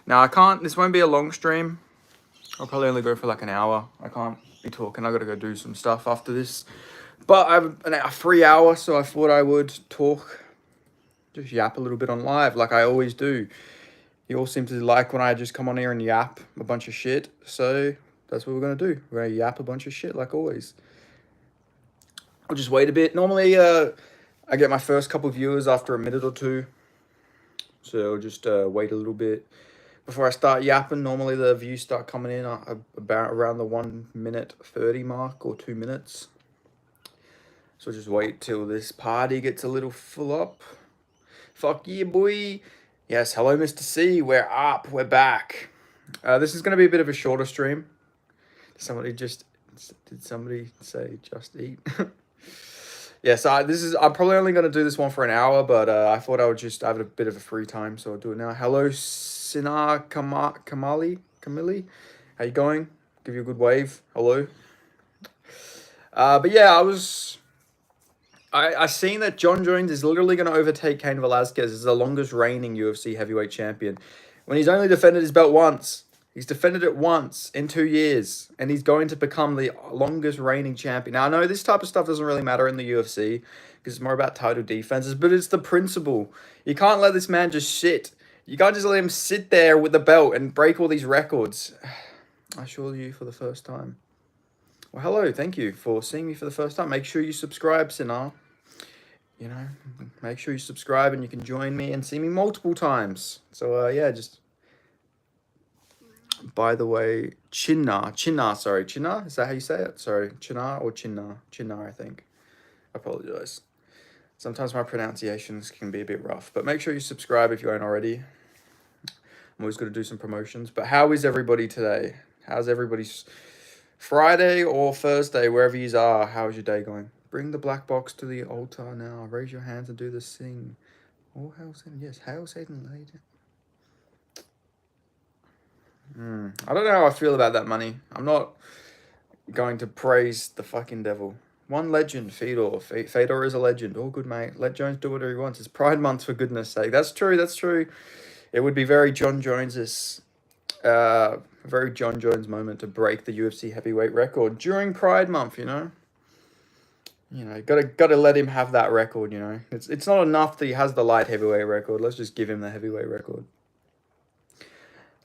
Now, I can't... This won't be a long stream. I'll probably only go for like an hour. I can't be talking. I got to go do some stuff after this. But I have a free hour, so I thought I would talk... Just yap a little bit on live, like I always do. You all seem to like when I just come on here and yap a bunch of shit. So that's what we're going to do. We're going to yap a bunch of shit like always. I'll just wait a bit. Normally, I get my first couple of viewers after a minute or two. So I'll just wait a little bit before I start yapping. Normally the views start coming in about around the 1 minute 30 mark or 2 minutes. So just wait till this party gets a little full up. Fuck yeah, boy. Yes, hello, Mr. C. We're up. We're back. This is going to be a bit of a shorter stream. Did somebody say just eat? Yes, I'm probably only going to do this one for an hour, but I thought I would just have a bit of a free time, so I'll do it now. Hello, Sinar Kamili. How you going? Give you a good wave. Hello. But yeah, I seen that Jon Jones is literally going to overtake Cain Velasquez as the longest reigning UFC heavyweight champion when he's only defended his belt once. He's defended it once in 2 years, and he's going to become the longest reigning champion. Now, I know this type of stuff doesn't really matter in the UFC because it's more about title defenses, but it's the principle. You can't let this man just sit. You can't just let him sit there with the belt and break all these records. I assure you for the first time. Well, hello, thank you for seeing me for the first time. Make sure you subscribe, Sinar. You know, make sure you subscribe and you can join me and see me multiple times. So, yeah, just... By the way, Chinna, sorry. Chinna, is that how you say it? Sorry, Chinna or Chinna? Chinna, I think. I apologize. Sometimes my pronunciations can be a bit rough. But make sure you subscribe if you aren't already. I'm always going to do some promotions. But how is everybody today? How's everybody's... Friday or Thursday, wherever you are, how's your day going? Bring the black box to the altar now. Raise your hands and do the sing. Oh, hail Satan. Yes, hail Satan, lady. I don't know how I feel about that money. I'm not going to praise the fucking devil. One legend, Fedor. Fedor is a legend. All good, mate. Let Jones do whatever he wants. It's Pride Month, for goodness sake. That's true, that's true. It would be very Jon Jones's... very Jon Jones moment to break the UFC heavyweight record during Pride Month, you know? You know, gotta let him have that record, you know? It's not enough that he has the light heavyweight record. Let's just give him the heavyweight record.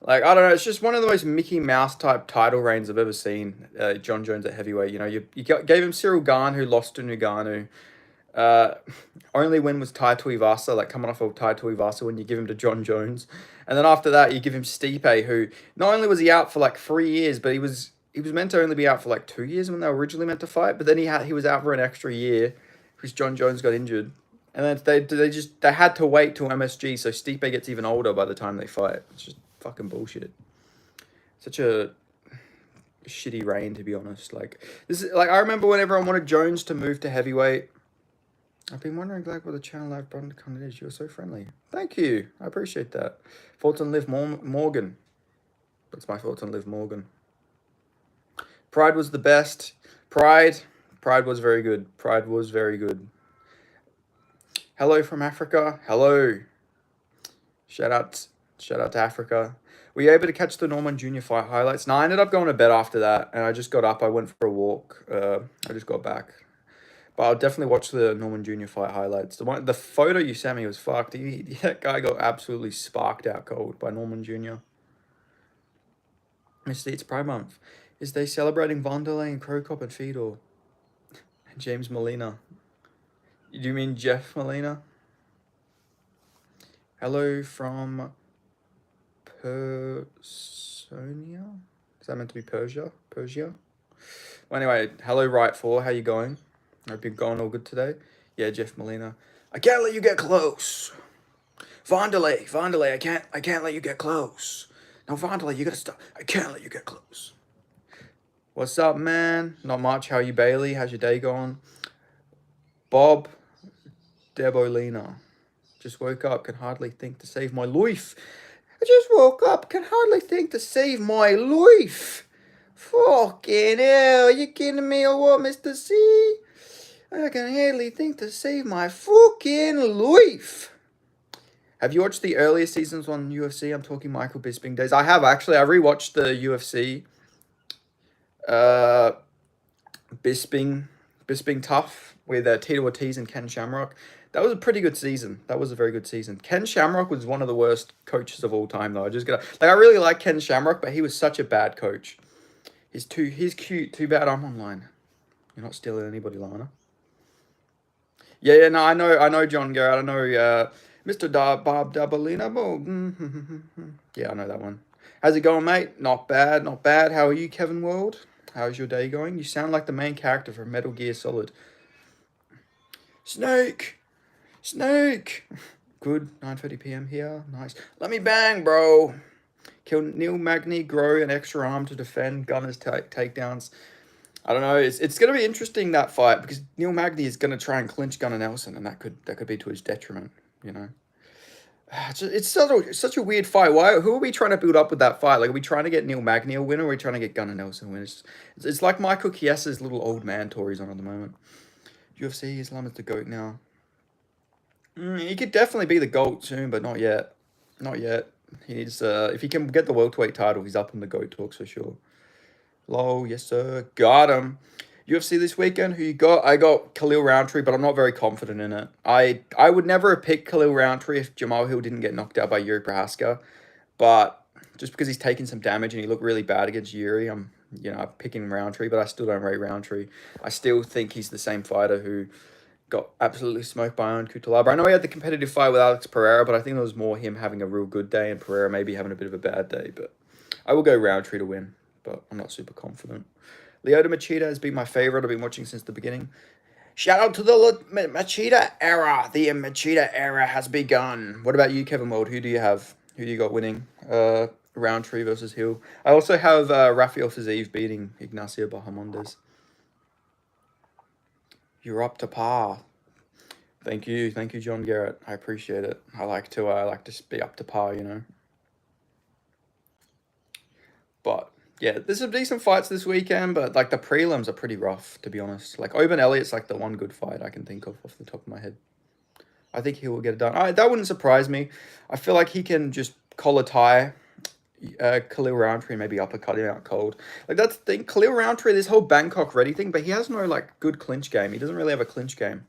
Like, I don't know, it's just one of the most Mickey Mouse type title reigns I've ever seen, Jon Jones at heavyweight. You know, you gave him Cyril Gane, who lost to Ngannou. Only win was Tai Tuivasa, like coming off of Tai Tuivasa when you give him to Jon Jones. And then after that, you give him Stipe, who not only was he out for like 3 years, but he was meant to only be out for like 2 years when they were originally meant to fight. But then he was out for an extra year because Jon Jones got injured. And then they had to wait till MSG, so Stipe gets even older by the time they fight. It's just fucking bullshit. Such a shitty reign, to be honest. Like, this is like, I remember when everyone wanted Jones to move to heavyweight. I've been wondering, like, what the channel I've brought content is. You're so friendly. Thank you. I appreciate that. Thoughts on Liv Morgan. That's my thoughts on Liv Morgan. Pride was the best. Pride was very good. Pride was very good. Hello from Africa. Hello. Shout out to Africa. Were you able to catch the Norman Jr. fight highlights? No, I ended up going to bed after that, and I just got up. I went for a walk. I just got back. But I'll definitely watch the Norman Jr. fight highlights. The photo you sent me was fucked. That guy got absolutely sparked out cold by Norman Jr. It's Pride Month. Is they celebrating Vanderlei and Krokop and Fedor? And James Molina. Do you mean Jeff Molina? Hello from Personia? Is that meant to be Persia? Well, anyway, hello Right4. How you going? Hope you're going all good today. Yeah, Jeff Molina. I can't let you get close. Vanderlei, I can't let you get close. No, Vanderlei, you gotta stop. I can't let you get close. What's up, man? Not much. How are you, Bailey? How's your day going? Bob Debolina. Just woke up, can hardly think to save my life. I just woke up, can hardly think to save my life. Fucking hell, you kidding me or what, Mr. C? I can hardly think to save my fucking life. Have you watched the earlier seasons on UFC? I'm talking Michael Bisping days. I have actually. I rewatched the UFC uh, Bisping Tough with Tito Ortiz and Ken Shamrock. That was a pretty good season. That was a very good season. Ken Shamrock was one of the worst coaches of all time, though. I really like Ken Shamrock, but he was such a bad coach. He's cute. Too bad I'm online. You're not stealing anybody, Lana. Yeah, no, I know John Garrett. I know Mr. Bob Dabalina. Yeah, I know that one. How's it going, mate? Not bad, not bad. How are you, Kevin World? How's your day going? You sound like the main character from Metal Gear Solid. Snake! Snake! Good, 9:30 p.m. here. Nice. Let me bang, bro. Kill Neil Magny, grow an extra arm to defend Gunner's takedowns. I don't know. It's going to be interesting, that fight, because Neil Magny is going to try and clinch Gunnar Nelson, and that could be to his detriment, you know. It's such a weird fight. Who are we trying to build up with that fight? Like, are we trying to get Neil Magny a win, or are we trying to get Gunnar Nelson a win? It's like Michael Chiesa's little old man tour he's on at the moment. UFC, Islam is the GOAT now. He could definitely be the GOAT soon, but not yet. Not yet. He needs if he can get the welterweight title, he's up in the GOAT talks for sure. Lol, yes sir, got him. UFC this weekend, who you got? I got Khalil Roundtree, but I'm not very confident in it. I would never have picked Khalil Roundtree if Jamal Hill didn't get knocked out by Yuri Prohaska, but just because he's taken some damage and he looked really bad against Yuri, I'm picking Roundtree, but I still don't rate Roundtree. I still think he's the same fighter who got absolutely smoked by Ion Cutelaba. I know he had the competitive fight with Alex Pereira, but I think it was more him having a real good day and Pereira maybe having a bit of a bad day. But I will go Roundtree to win, but I'm not super confident. Lyoto Machida has been my favorite. I've been watching since the beginning. Shout out to the Machida era. The Machida era has begun. What about you, Kevin Mold? Who do you have? Who do you got winning? Roundtree versus Hill. I also have Rafael Fiziev beating Ignacio Bahamondes. You're up to par. Thank you, John Garrett. I appreciate it. I like to be up to par, you know. But yeah, there's some decent fights this weekend, but like the prelims are pretty rough, to be honest. Like Oban Elliott's like the one good fight I can think of off the top of my head. I think he will get it done. That wouldn't surprise me. I feel like he can just collar tie Khalil Roundtree and maybe uppercut him out cold. Like that's the thing. Khalil Roundtree, this whole Bangkok ready thing, but he has no like good clinch game. He doesn't really have a clinch game.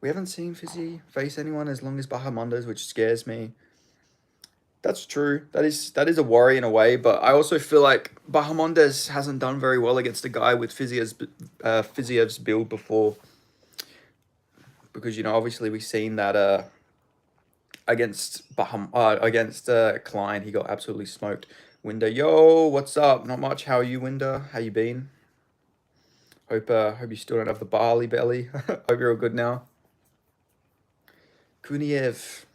We haven't seen Fizzy face anyone as long as Bahamondes, which scares me. That's true. That is a worry in a way, but I also feel like Bahamondes hasn't done very well against a guy with Fiziev's build before. Because, obviously we've seen that against Klein, he got absolutely smoked. Winder, yo, what's up? Not much. How are you, Winder? How you been? Hope you still don't have the barley belly. Hope you're all good now. Kuniev.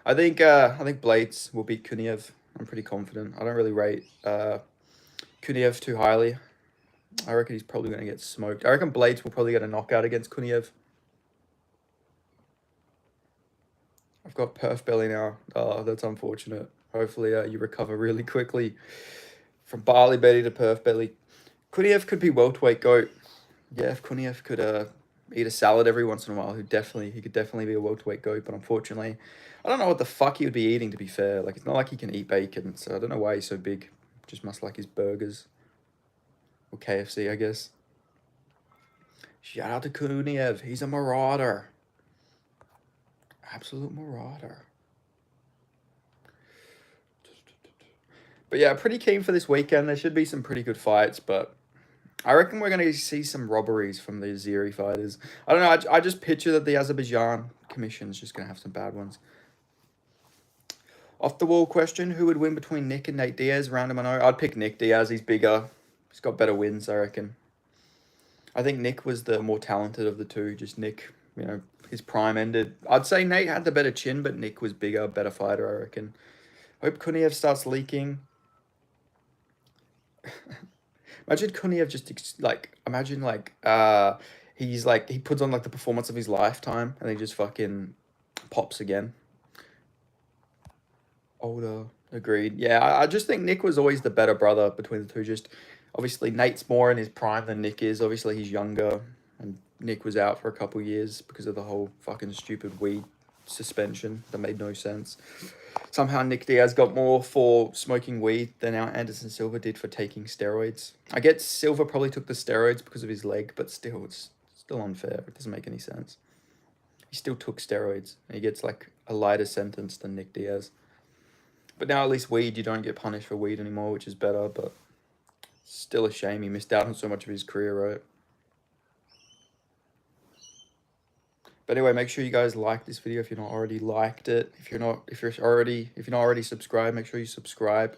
I think Blades will beat Kuniev. I'm pretty confident. I don't really rate Kuniev too highly. I reckon he's probably going to get smoked. I reckon Blades will probably get a knockout against Kuniev. I've got perf belly now. Oh, that's unfortunate. Hopefully you recover really quickly from barley belly to perf belly. Kuniev could be welterweight GOAT. Yeah, if Kuniev could eat a salad every once in a while, he could definitely be a welterweight GOAT. But unfortunately, I don't know what the fuck he would be eating, to be fair. Like, it's not like he can eat bacon, so I don't know why he's so big. Just must like his burgers. Or KFC, I guess. Shout out to Kuniev. He's a marauder. Absolute marauder. But yeah, pretty keen for this weekend. There should be some pretty good fights, but I reckon we're going to see some robberies from the Azeri fighters. I don't know. I just picture that the Azerbaijan commission's just going to have some bad ones. Off the wall question, who would win between Nick and Nate Diaz? Random, I know. I'd pick Nick Diaz. He's bigger. He's got better wins, I reckon. I think Nick was the more talented of the two. Just Nick, his prime ended. I'd say Nate had the better chin, but Nick was bigger, better fighter, I reckon. Hope Kuniev starts leaking. Imagine Kuniev he puts on like the performance of his lifetime and he just fucking pops again. Older, agreed. Yeah, I just think Nick was always the better brother between the two. Just obviously Nate's more in his prime than Nick is. Obviously he's younger and Nick was out for a couple years because of the whole fucking stupid weed suspension that made no sense. Somehow Nick Diaz got more for smoking weed than our Anderson Silva did for taking steroids. I get Silva probably took the steroids because of his leg, but still, it's still unfair. It doesn't make any sense. He still took steroids, and he gets like a lighter sentence than Nick Diaz. But now at least weed, you don't get punished for weed anymore, which is better, but still a shame he missed out on so much of his career, right? But anyway, make sure you guys like this video if you're not already liked it. If you're not already subscribed, make sure you subscribe.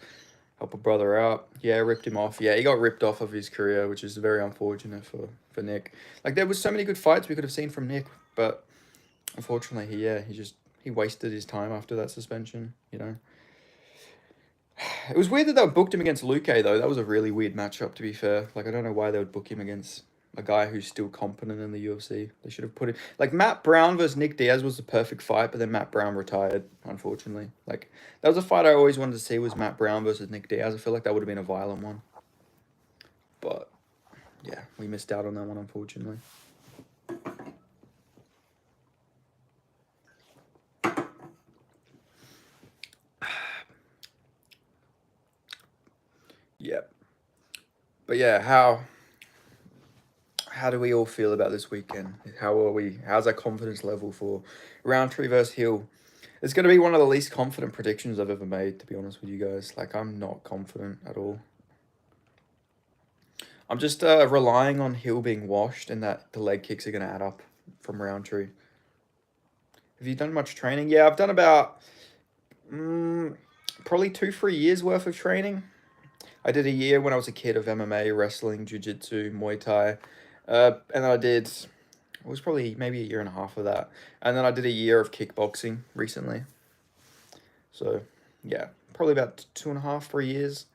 Help a brother out. Yeah, ripped him off. Yeah, he got ripped off of his career, which is very unfortunate for Nick. Like, there was so many good fights we could have seen from Nick, but unfortunately, he wasted his time after that suspension, you know. It was weird that they booked him against Luque, though. That was a really weird matchup, to be fair. Like, I don't know why they would book him against a guy who's still competent in the UFC. They should have put it... Like, Matt Brown versus Nick Diaz was the perfect fight, but then Matt Brown retired, unfortunately. Like, that was a fight I always wanted to see, was Matt Brown versus Nick Diaz. I feel like that would have been a violent one. But, yeah, we missed out on that one, unfortunately. Yep. But yeah, how do we all feel about this weekend? How's our confidence level for Roundtree versus Hill? It's going to be one of the least confident predictions I've ever made, to be honest with you guys. Like, I'm not confident at all. I'm just relying on Hill being washed and that the leg kicks are going to add up from Roundtree. Have you done much training? Yeah, I've done about probably 2-3 years worth of training. I did a year when I was a kid of MMA, wrestling, jiu-jitsu, Muay Thai. And then I did, it was probably maybe a year and a half of that. And then I did a year of kickboxing recently. So, yeah, probably about 2.5, 3 years.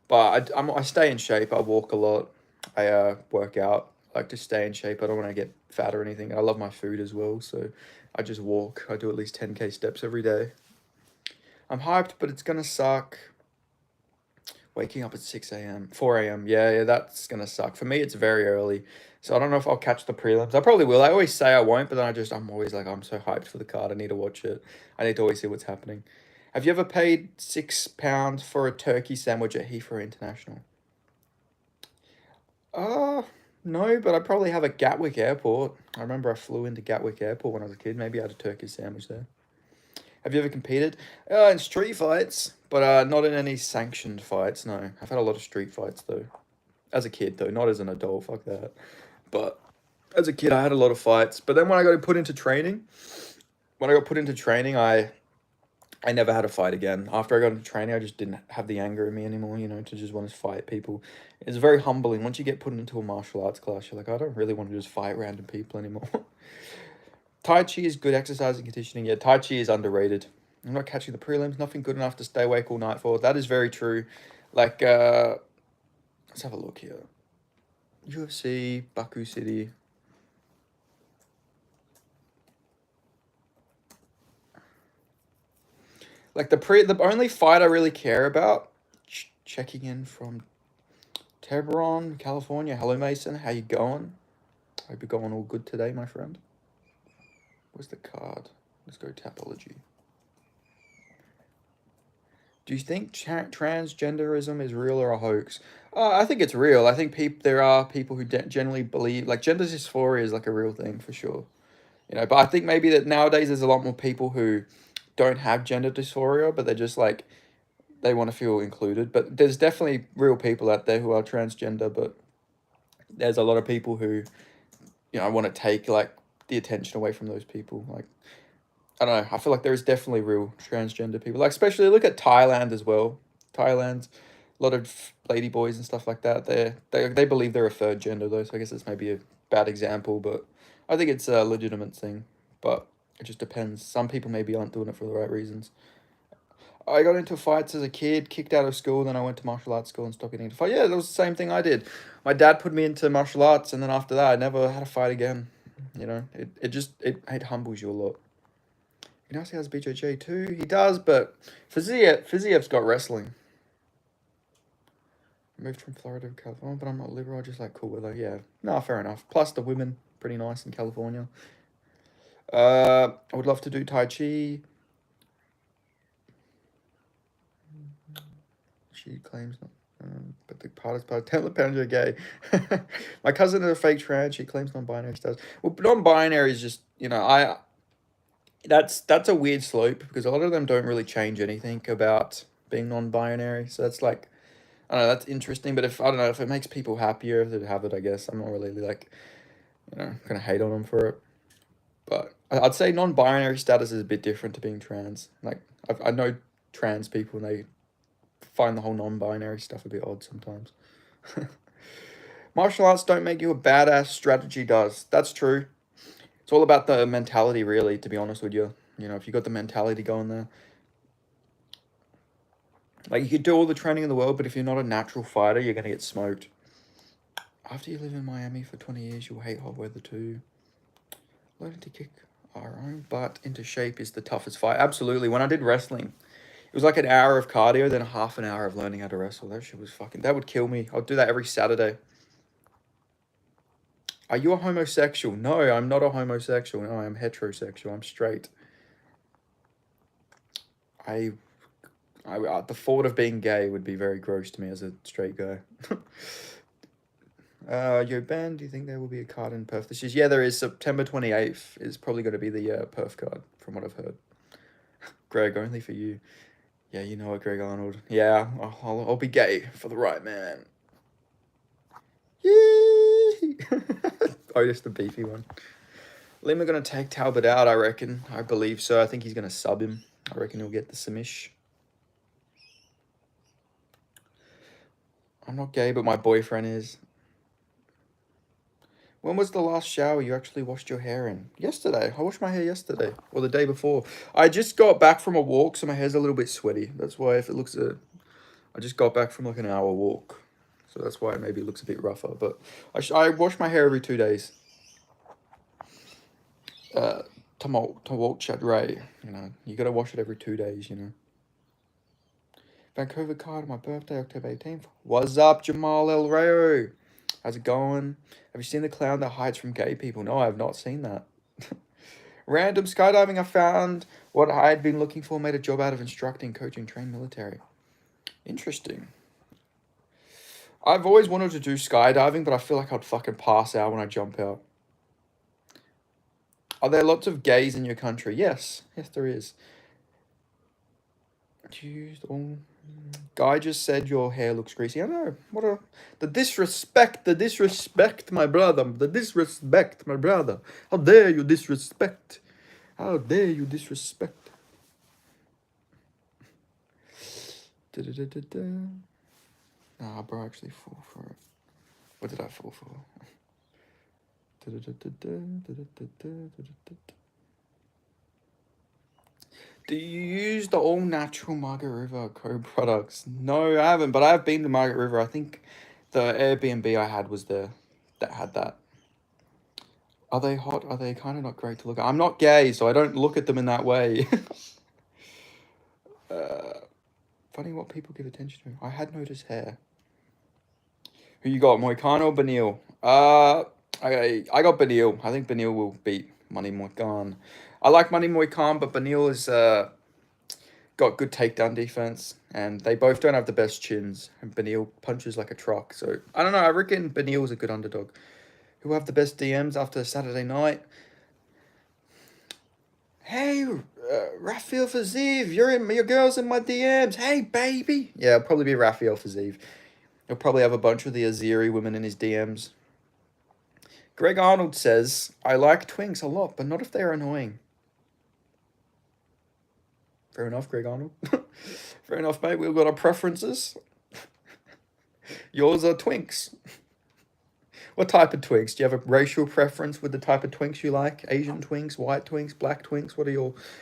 But I stay in shape. I walk a lot. I work out. I like to stay in shape. I don't want to get fat or anything. I love my food as well. So I just walk. I do at least 10K steps every day. I'm hyped, but it's going to suck. Waking up at 6 a.m., 4 a.m. Yeah, that's going to suck. For me, it's very early. So I don't know if I'll catch the prelims. I probably will. I always say I won't, but then I'm always like, I'm so hyped for the card. I need to watch it. I need to always see what's happening. Have you ever paid £6 for a turkey sandwich at Heathrow International? No, but I probably have at Gatwick Airport. I remember I flew into Gatwick Airport when I was a kid. Maybe I had a turkey sandwich there. Have you ever competed? In street fights, but not in any sanctioned fights, no. I've had a lot of street fights, though. As a kid, though, not as an adult, fuck that. But as a kid, I had a lot of fights. But then when I got put into training, I never had a fight again. After I got into training, I just didn't have the anger in me anymore, you know, to just want to fight people. It's very humbling. Once you get put into a martial arts class, you're like, I don't really want to just fight random people anymore. Tai Chi is good exercise and conditioning. Yeah, Tai Chi is underrated. I'm not catching the prelims. Nothing good enough to stay awake all night for. That is very true. Like, let's have a look here. UFC, Baku City. Like, the only fight I really care about, checking in from Tiburon, California. Hello, Mason. How you going? Hope you're going all good today, my friend. Where's the card? Let's go Tapology. Do you think transgenderism is real or a hoax? I think it's real. I think there are people who generally believe, like, gender dysphoria is like a real thing for sure. You know, but I think maybe that nowadays there's a lot more people who don't have gender dysphoria, but they're just like, they want to feel included. But there's definitely real people out there who are transgender, but there's a lot of people who, you know, want to take like the attention away from those people. Like, I don't know. I feel like there is definitely real transgender people. Like, especially look at Thailand as well. Thailand, a lot of lady boys and stuff like that. They believe they're a third gender though. So I guess it's maybe a bad example, but I think it's a legitimate thing. But it just depends. Some people maybe aren't doing it for the right reasons. I got into fights as a kid, kicked out of school, then I went to martial arts school and stopped getting into fight. Yeah, that was the same thing I did. My dad put me into martial arts, and then after that, I never had a fight again. You know, it humbles you a lot. Ignacy has BJJ too. He does, but Fiziev's got wrestling. I moved from Florida to California, but I'm not liberal. I just like cool weather. Yeah, no, fair enough. Plus the women pretty nice in California. I would love to do Tai Chi. She claims not. But the hardest part, tell the pound you're gay. My cousin is a fake trans. She claims non-binary status. Well, non-binary is just, that's a weird slope because a lot of them don't really change anything about being non-binary. So that's like, I don't know, that's interesting. But I don't know, if it makes people happier if they have it, I guess. I'm not really like, gonna hate on them for it. But I'd say non-binary status is a bit different to being trans. Like, I know trans people and they find the whole non-binary stuff a bit odd sometimes. Martial arts don't make you a badass, strategy does. That's true. It's all about the mentality, really, to be honest with you. If you got the mentality going there. Like, you could do all the training in the world, but if you're not a natural fighter, you're going to get smoked. After you live in Miami for 20 years, you'll hate hot weather too. Learning to kick our own butt into shape is the toughest fight. Absolutely. When I did wrestling, it was like an hour of cardio, then a half an hour of learning how to wrestle. That shit was that would kill me. I'll do that every Saturday. Are you a homosexual? No, I'm not a homosexual. No, I'm heterosexual. I'm straight. The thought of being gay would be very gross to me as a straight guy. Yo, Ben, do you think there will be a card in Perth this year? Yeah, there is. September 28th is probably going to be the Perth card, from what I've heard. Greg, only for you. Yeah, you know it, Greg Arnold. Yeah, I'll be gay for the right man. Yee! Oh, just the beefy one. Liam are going to take Talbot out, I reckon. I believe so. I think he's going to sub him. I reckon he'll get the submish. I'm not gay, but my boyfriend is. When was the last shower you actually washed your hair in? Yesterday. I washed my hair yesterday. Or the day before. I just got back from a walk, so my hair's a little bit sweaty. That's why if it looks... I just got back from like an hour walk. So that's why maybe it looks a bit rougher. But I wash my hair every 2 days. To walk Chad Ray. You got to wash it every 2 days, Vancouver card on my birthday, October 18th. What's up, Jamal El Rayo? How's it going? Have you seen the clown that hides from gay people? No, I have not seen that. Random skydiving. I found what I had been looking for. Made a job out of instructing, coaching, trained military. Interesting. I've always wanted to do skydiving, but I feel like I'd fucking pass out when I jump out. Are there lots of gays in your country? Yes. Yes, there is. Guy just said your hair looks greasy. I know. The disrespect, my brother. The disrespect, my brother. How dare you disrespect? How dare you disrespect? Nah, bro, I actually fall for it. What did I fall for? Do you use the all-natural Margaret River co-products? No, I haven't, but I have been to Margaret River. I think the Airbnb I had was there that had that. Are they hot? Are they kind of not great to look at? I'm not gay, so I don't look at them in that way. Funny what people give attention to. I had noticed hair. Who you got, Moicano or Benil? I got Benil. I think Benil will beat Money Moican. I like Money Moican, but Benil has got good takedown defense, and they both don't have the best chins, and Benil punches like a truck. So, I don't know, I reckon Benil's a good underdog. Who have the best DMs after Saturday night? Hey, Rafael Fazeev, your girl's in my DMs. Hey, baby. Yeah, it'll probably be Rafael Fazeev. He'll probably have a bunch of the Azeri women in his DMs. Greg Arnold says, I like twinks a lot, but not if they're annoying. Fair enough, Greg Arnold. Fair enough, mate. We've got our preferences. Yours are twinks. What type of twinks? Do you have a racial preference with the type of twinks you like? Asian twinks, white twinks, black twinks?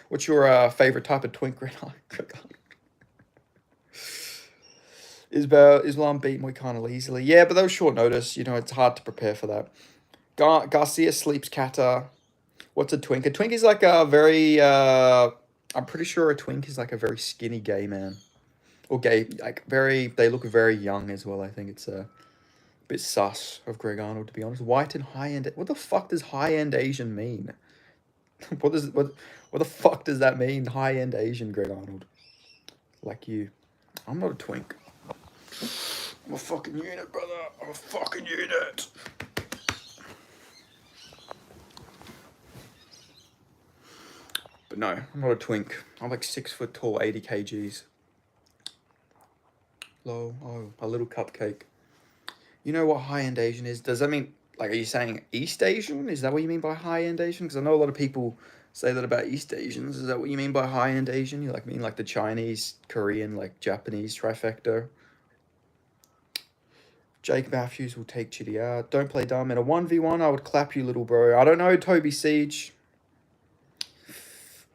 What's your favorite type of twink, Greg Arnold? Islam beat Moicano easily. Yeah, but that was short notice. It's hard to prepare for that. Garcia sleeps Kata. What's a twink? A twink is like a very... I'm pretty sure a twink is like a very skinny gay man. Or gay, like they look very young as well. I think it's a Bit sus of Greg Arnold, to be honest. White and high-end. What the fuck does high-end Asian mean? what the fuck does that mean? High-end Asian, Greg Arnold. Like you. I'm not a twink. I'm a fucking unit, brother. I'm a fucking unit. But no, I'm not a twink. I'm like 6 foot tall, 80 kgs. Low, oh, a little cupcake. You know what high-end Asian is? Does that mean, like, are you saying East Asian? Is that what you mean by high-end Asian? Because I know a lot of people say that about East Asians. Is that what you mean by high-end Asian? You like mean like the Chinese, Korean, like Japanese trifecta? Jake Matthews will take Chitty out. Don't play dumb. In a 1v1, I would clap you, little bro. I don't know, Toby Siege.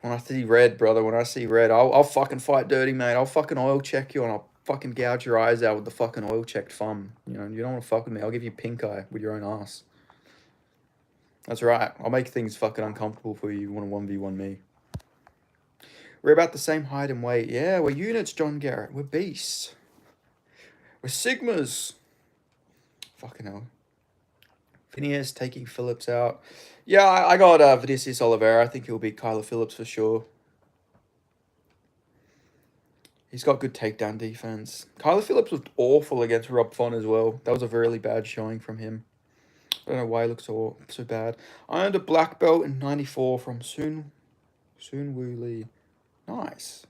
When I see red, brother, when I see red, I'll fucking fight dirty, mate. I'll fucking oil check you and I'll fucking gouge your eyes out with the fucking oil checked thumb. You know, you don't want to fuck with me. I'll give you pink eye with your own ass. That's right. I'll make things fucking uncomfortable for you. You want to 1v1 me. We're about the same height and weight. Yeah, we're units, John Garrett. We're beasts. We're Sigmas. Fucking hell. Phineas taking Phillips out. Yeah, I got Vinicius Oliveira. I think he'll beat Kyler Phillips for sure. He's got good takedown defense. Kyler Phillips was awful against Rob Font as well. That was a really bad showing from him. I don't know why he looks so bad. I earned a black belt in 94 from Soon Woo Lee. Nice.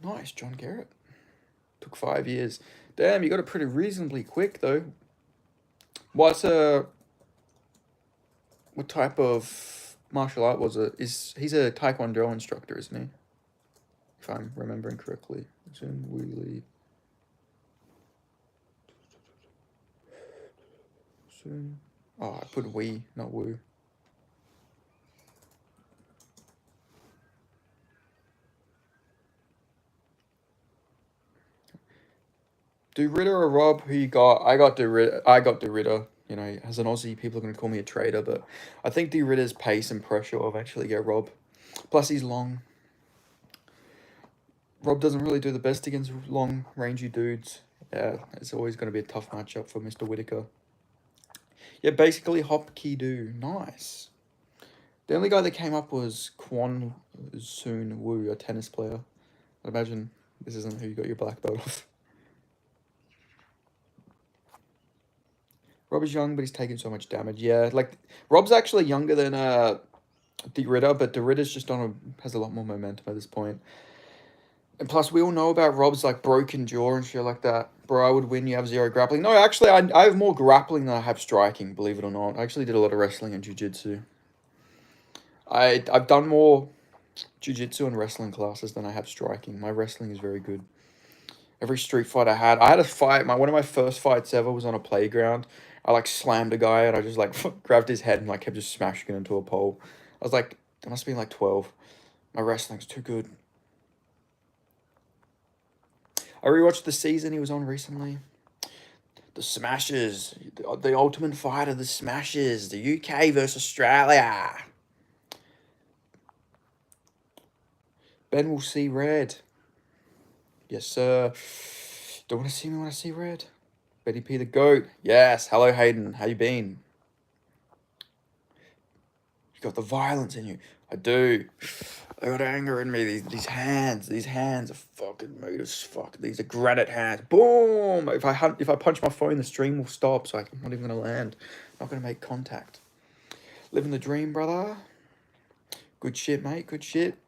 Nice, John Garrett. Took 5 years. Damn, you got it pretty reasonably quick, though. What type of martial art was it? He's a Taekwondo instructor, isn't he? If I'm remembering correctly. Soon Woo Lee. Soon. Oh, I put Wee, not Woo. Do Ritter or Rob? Who you got? I got De Ritter. You know, as an Aussie, people are going to call me a traitor, but I think De Ritter's pace and pressure will eventually get Rob. Plus, he's long. Rob doesn't really do the best against long, rangy dudes. Yeah, it's always going to be a tough matchup for Mr. Whitaker. Yeah, basically Hop Ki-Do. Nice. The only guy that came up was Kwon Soon Woo, a tennis player. I imagine this isn't who you got your black belt off. Rob is young, but he's taking so much damage. Yeah, like, Rob's actually younger than De Ritter, but De Ritter's just has a lot more momentum at this point. And plus, we all know about Rob's, like, broken jaw and shit like that. Bro, I would win, you have 0 grappling. No, actually, I have more grappling than I have striking, believe it or not. I actually did a lot of wrestling and jiu-jitsu. I've done more jiu-jitsu and wrestling classes than I have striking. My wrestling is very good. Every street fight I had a fight. One of my first fights ever was on a playground. I, like, slammed a guy and I just, like, grabbed his head and, like, kept just smashing it into a pole. I was like, I must have been, like, 12. My wrestling's too good. I rewatched the season he was on recently. The Smashers. The Ultimate Fighter, the Smashers. The UK versus Australia. Ben will see red. Yes, sir. Don't want to see me when I see red. Betty P the GOAT. Yes. Hello, Hayden. How you been? You got the violence in you. I do. I got anger in me. These hands are fucking made as fuck. These are granite hands. Boom! If I punch my phone, the stream will stop. So I'm not even gonna land. I'm not gonna make contact. Living the dream, brother. Good shit, mate. Good shit.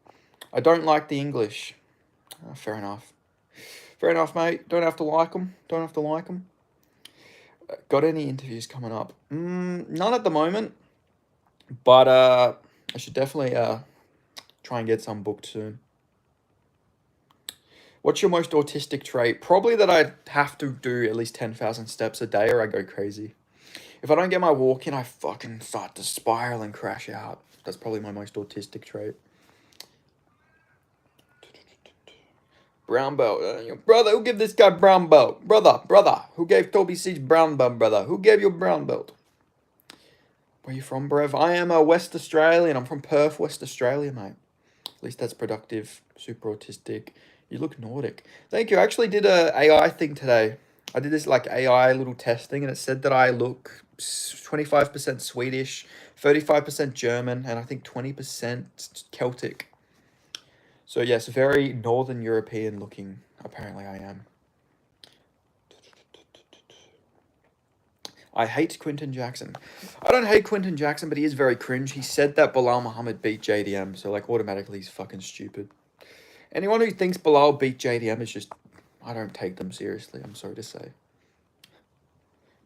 I don't like the English. Fair enough. Fair enough, mate. Don't have to like them. Don't have to like them. Got any interviews coming up? None at the moment. But I should definitely try and get some booked soon. What's your most autistic trait? Probably that I have to do at least 10,000 steps a day or I go crazy. If I don't get my walk in, I fucking start to spiral and crash out. That's probably my most autistic trait. Brown belt. Brother, who gave this guy brown belt? Brother, who gave Toby Siege brown belt, brother? Who gave you brown belt? Where you from, Brev? I am a West Australian. I'm from Perth, West Australia, mate. At least that's productive. Super autistic. You look Nordic. Thank you. I actually did a AI thing today. I did this like AI little testing, and it said that I look 25% Swedish, 35% German, and I think 20% Celtic. So yes, very Northern European looking, apparently I am. I hate Quinton Jackson. I don't hate Quinton Jackson, but he is very cringe. He said that Bilal Muhammad beat JDM, so like automatically he's fucking stupid. Anyone who thinks Bilal beat JDM is just, I don't take them seriously, I'm sorry to say.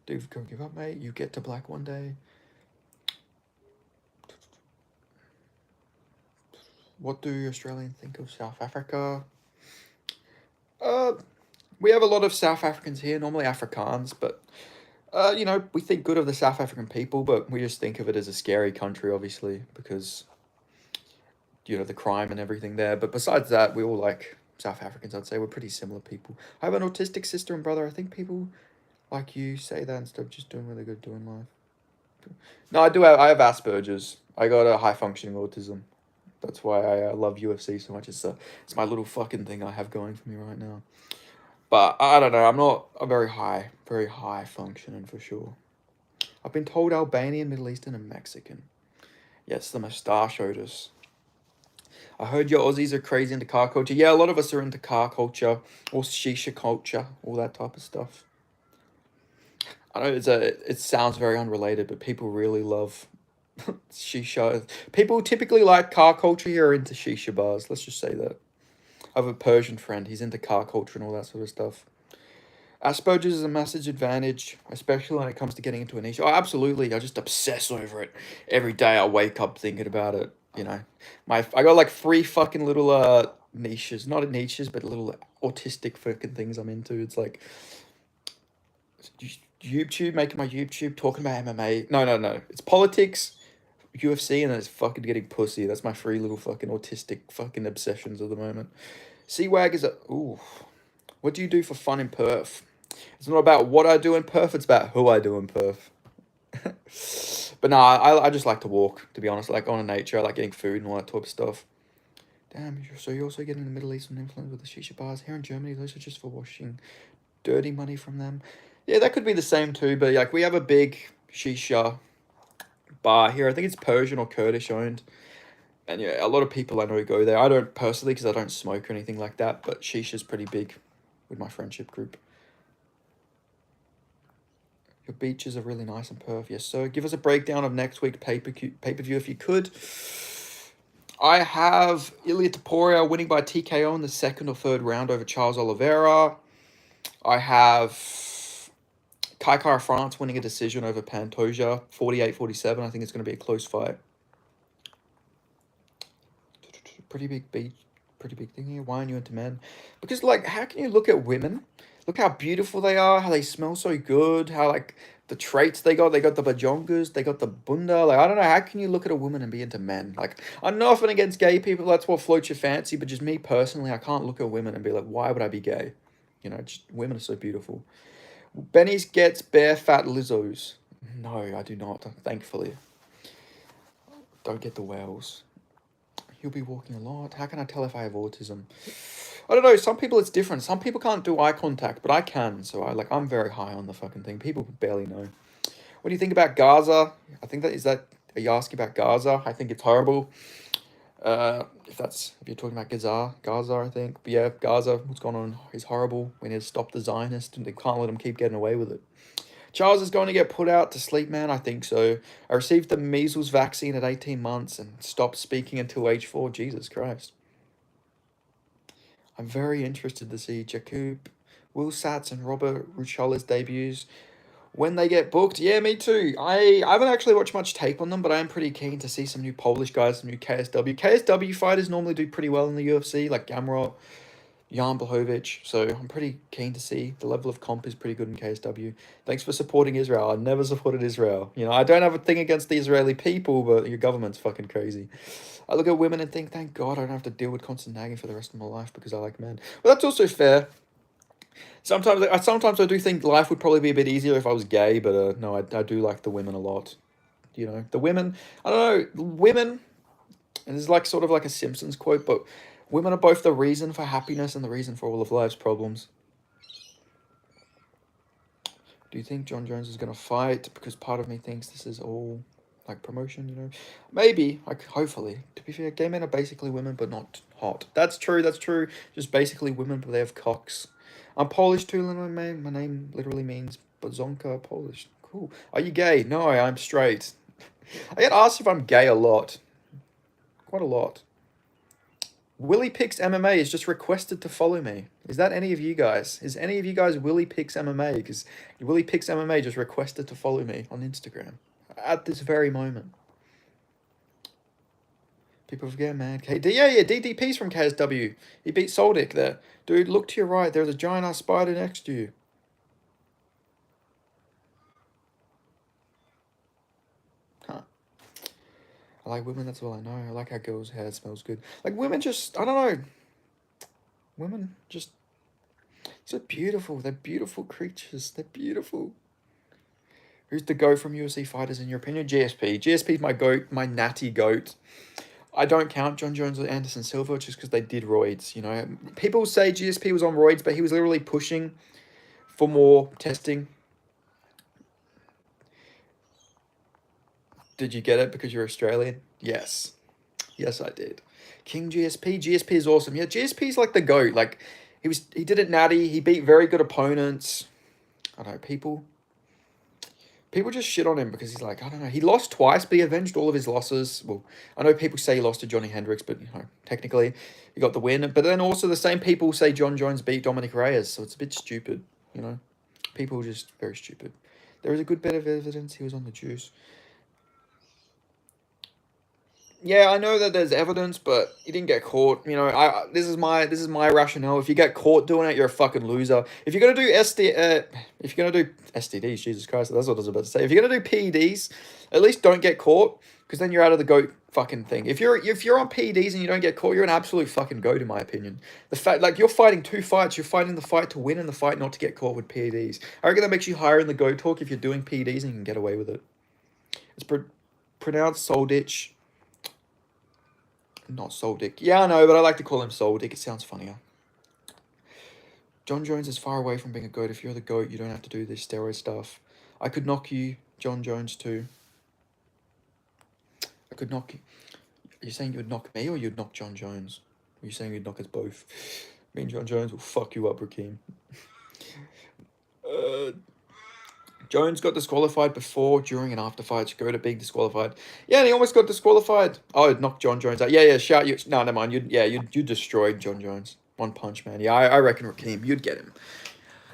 Dude, don't give up, mate. You get to black one day. What do Australians think of South Africa? We have a lot of South Africans here, normally Afrikaans, but you know, we think good of the South African people, but we just think of it as a scary country, obviously, because, you know, the crime and everything there. But besides that, we all like South Africans, I'd say. We're pretty similar people. I have an autistic sister and brother. I think people like you say that instead of just doing what they're good doing in life. No, I have Asperger's. I got a high-functioning autism. That's why I love UFC so much. It's my little fucking thing I have going for me right now. But I don't know. I'm not a very high functioning for sure. I've been told Albanian, Middle Eastern, and Mexican. Yes, the moustache Otis. I heard your Aussies are crazy into car culture. Yeah, a lot of us are into car culture or shisha culture, all that type of stuff. I know it sounds very unrelated, but people really love shisha. People typically like car culture here are into shisha bars. Let's just say that. I have a Persian friend. He's into car culture and all that sort of stuff. Asperger's is a massive advantage, especially when it comes to getting into a niche. Oh, absolutely. I just obsess over it. Every day I wake up thinking about it. You know, I got like 3 fucking little niches, not niches, but little autistic fucking things I'm into. It's like YouTube, making my YouTube, talking about MMA. No. It's politics, UFC, and then it's fucking getting pussy. That's my 3 little fucking autistic fucking obsessions at the moment. C-Wag is a... Ooh. What do you do for fun in Perth? It's not about what I do in Perth, it's about who I do in Perth. But nah, I just like to walk, to be honest. I like going to nature, I like getting food and all that type of stuff. Damn, so you're also getting the Middle Eastern influence with the shisha bars here in Germany. Those are just for washing dirty money from them. Yeah, that could be the same too, but like we have a big shisha bar here. I think it's Persian or Kurdish owned. And yeah, a lot of people I know go there. I don't personally because I don't smoke or anything like that, but shisha's pretty big with my friendship group. Your beaches are really nice in Perth. Yes, so give us a breakdown of next week's pay-per-view if you could. I have Ilia Topuria winning by TKO in the 2nd or 3rd round over Charles Oliveira. I have Kai Kara France winning a decision over Pantoja, 48-47. I think it's going to be a close fight. Pretty big thing here. Why aren't you into men? Because, like, how can you look at women? Look how beautiful they are, how they smell so good, how, like, the traits they got the bajongas, they got the bunda. Like, I don't know, how can you look at a woman and be into men? Like, I'm nothing against gay people, that's what floats your fancy, but just me personally, I can't look at women and be like, why would I be gay? You know, just women are so beautiful. Benny's gets bare fat Lizzos. No, I do not, thankfully. Don't get the whales. You'll be walking a lot. How can I tell if I have autism? I don't know. Some people it's different. Some people can't do eye contact, but I can. So I'm very high on the fucking thing. People barely know. What do you think about Gaza? I think are you asking about Gaza? I think it's horrible. If you're talking about Gaza, I think. But yeah, Gaza, what's going on is horrible. We need to stop the Zionists, and they can't let them keep getting away with it. Charles is going to get put out to sleep, man. I think so. I received the measles vaccine at 18 months and stopped speaking until age 4. Jesus Christ. I'm very interested to see Jakub, Will Satz, and Robert Ruchola's debuts when they get booked. Yeah, me too. I haven't actually watched much tape on them, but I am pretty keen to see some new Polish guys, some new KSW. KSW fighters normally do pretty well in the UFC, like Gamrot, Jan Blachowicz, so I'm pretty keen to see. The level of comp is pretty good in KSW. Thanks for supporting Israel. I never supported Israel. You know, I don't have a thing against the Israeli people, but your government's fucking crazy. I look at women and think, thank God I don't have to deal with constant nagging for the rest of my life because I like men. But that's also fair. Sometimes I do think life would probably be a bit easier if I was gay, but no, I do like the women a lot. You know, the women, I don't know, women, and it's like sort of like a Simpsons quote, but women are both the reason for happiness and the reason for all of life's problems. Do you think Jon Jones is going to fight? Because part of me thinks this is all like promotion, you know? Maybe, like, hopefully. To be fair, gay men are basically women, but not hot. That's true, that's true. Just basically women, but they have cocks. I'm Polish too, man. My name literally means Bazonka Polish. Cool. Are you gay? No, I'm straight. I get asked if I'm gay a lot. Quite a lot. Willie Picks MMA is just requested to follow me. Is that any of you guys? Is any of you guys Willie Picks MMA? Because Willie Picks MMA just requested to follow me on Instagram at this very moment. People forget, man. Yeah, DDP's from KSW. He beat Soldic there. Dude, look to your right. There's a giant ass spider next to you. Huh. I like women, that's all I know. I like how girls' hair smells good. Like, women just, I don't know. Women just, so beautiful. They're beautiful creatures. They're beautiful. Who's the GOAT from UFC fighters in your opinion? GSP. GSP's my GOAT, my natty GOAT. I don't count Jon Jones or Anderson Silva just because they did roids, you know. People say GSP was on roids, but he was literally pushing for more testing. Did you get it because you're Australian? Yes. Yes, I did. King GSP. GSP is awesome. Yeah, GSP's like the GOAT. Like, he did it natty. He beat very good opponents. I don't know, people just shit on him because he's like, I don't know. He lost twice, but he avenged all of his losses. Well, I know people say he lost to Johnny Hendricks, but, you know, technically he got the win. But then also the same people say Jon Jones beat Dominic Reyes, so it's a bit stupid, you know. People are just very stupid. There is a good bit of evidence he was on the juice. Yeah, I know that there's evidence, but he didn't get caught. You know, this is my rationale. If you get caught doing it, you're a fucking loser. If you're gonna do if you're gonna do STDs, Jesus Christ, that's what I was about to say. If you're gonna do PEDs, at least don't get caught, because then you're out of the GOAT fucking thing. If you're on PEDs and you don't get caught, you're an absolute fucking GOAT in my opinion. The fact, like, you're fighting two fights. You're fighting the fight to win and the fight not to get caught with PEDs. I reckon that makes you higher in the GOAT talk if you're doing PEDs and you can get away with it. It's pronounced Solditch. Not Soldic. Yeah, I know, but I like to call him Soldic. It sounds funnier. Jon Jones is far away from being a GOAT. If you're the GOAT, you don't have to do this steroid stuff. I could knock you, Jon Jones, too. I could knock you. Are you saying you would knock me or you'd knock Jon Jones? Are you saying you'd knock us both? Me and Jon Jones will fuck you up, Rakeem. Jones got disqualified before, during, and after fights. Go to big disqualified. Yeah, and he almost got disqualified. Oh, it knocked Jon Jones out. Yeah, shout you. No, never mind. You destroyed Jon Jones. One punch, man. Yeah, I reckon Rakeem, you'd get him.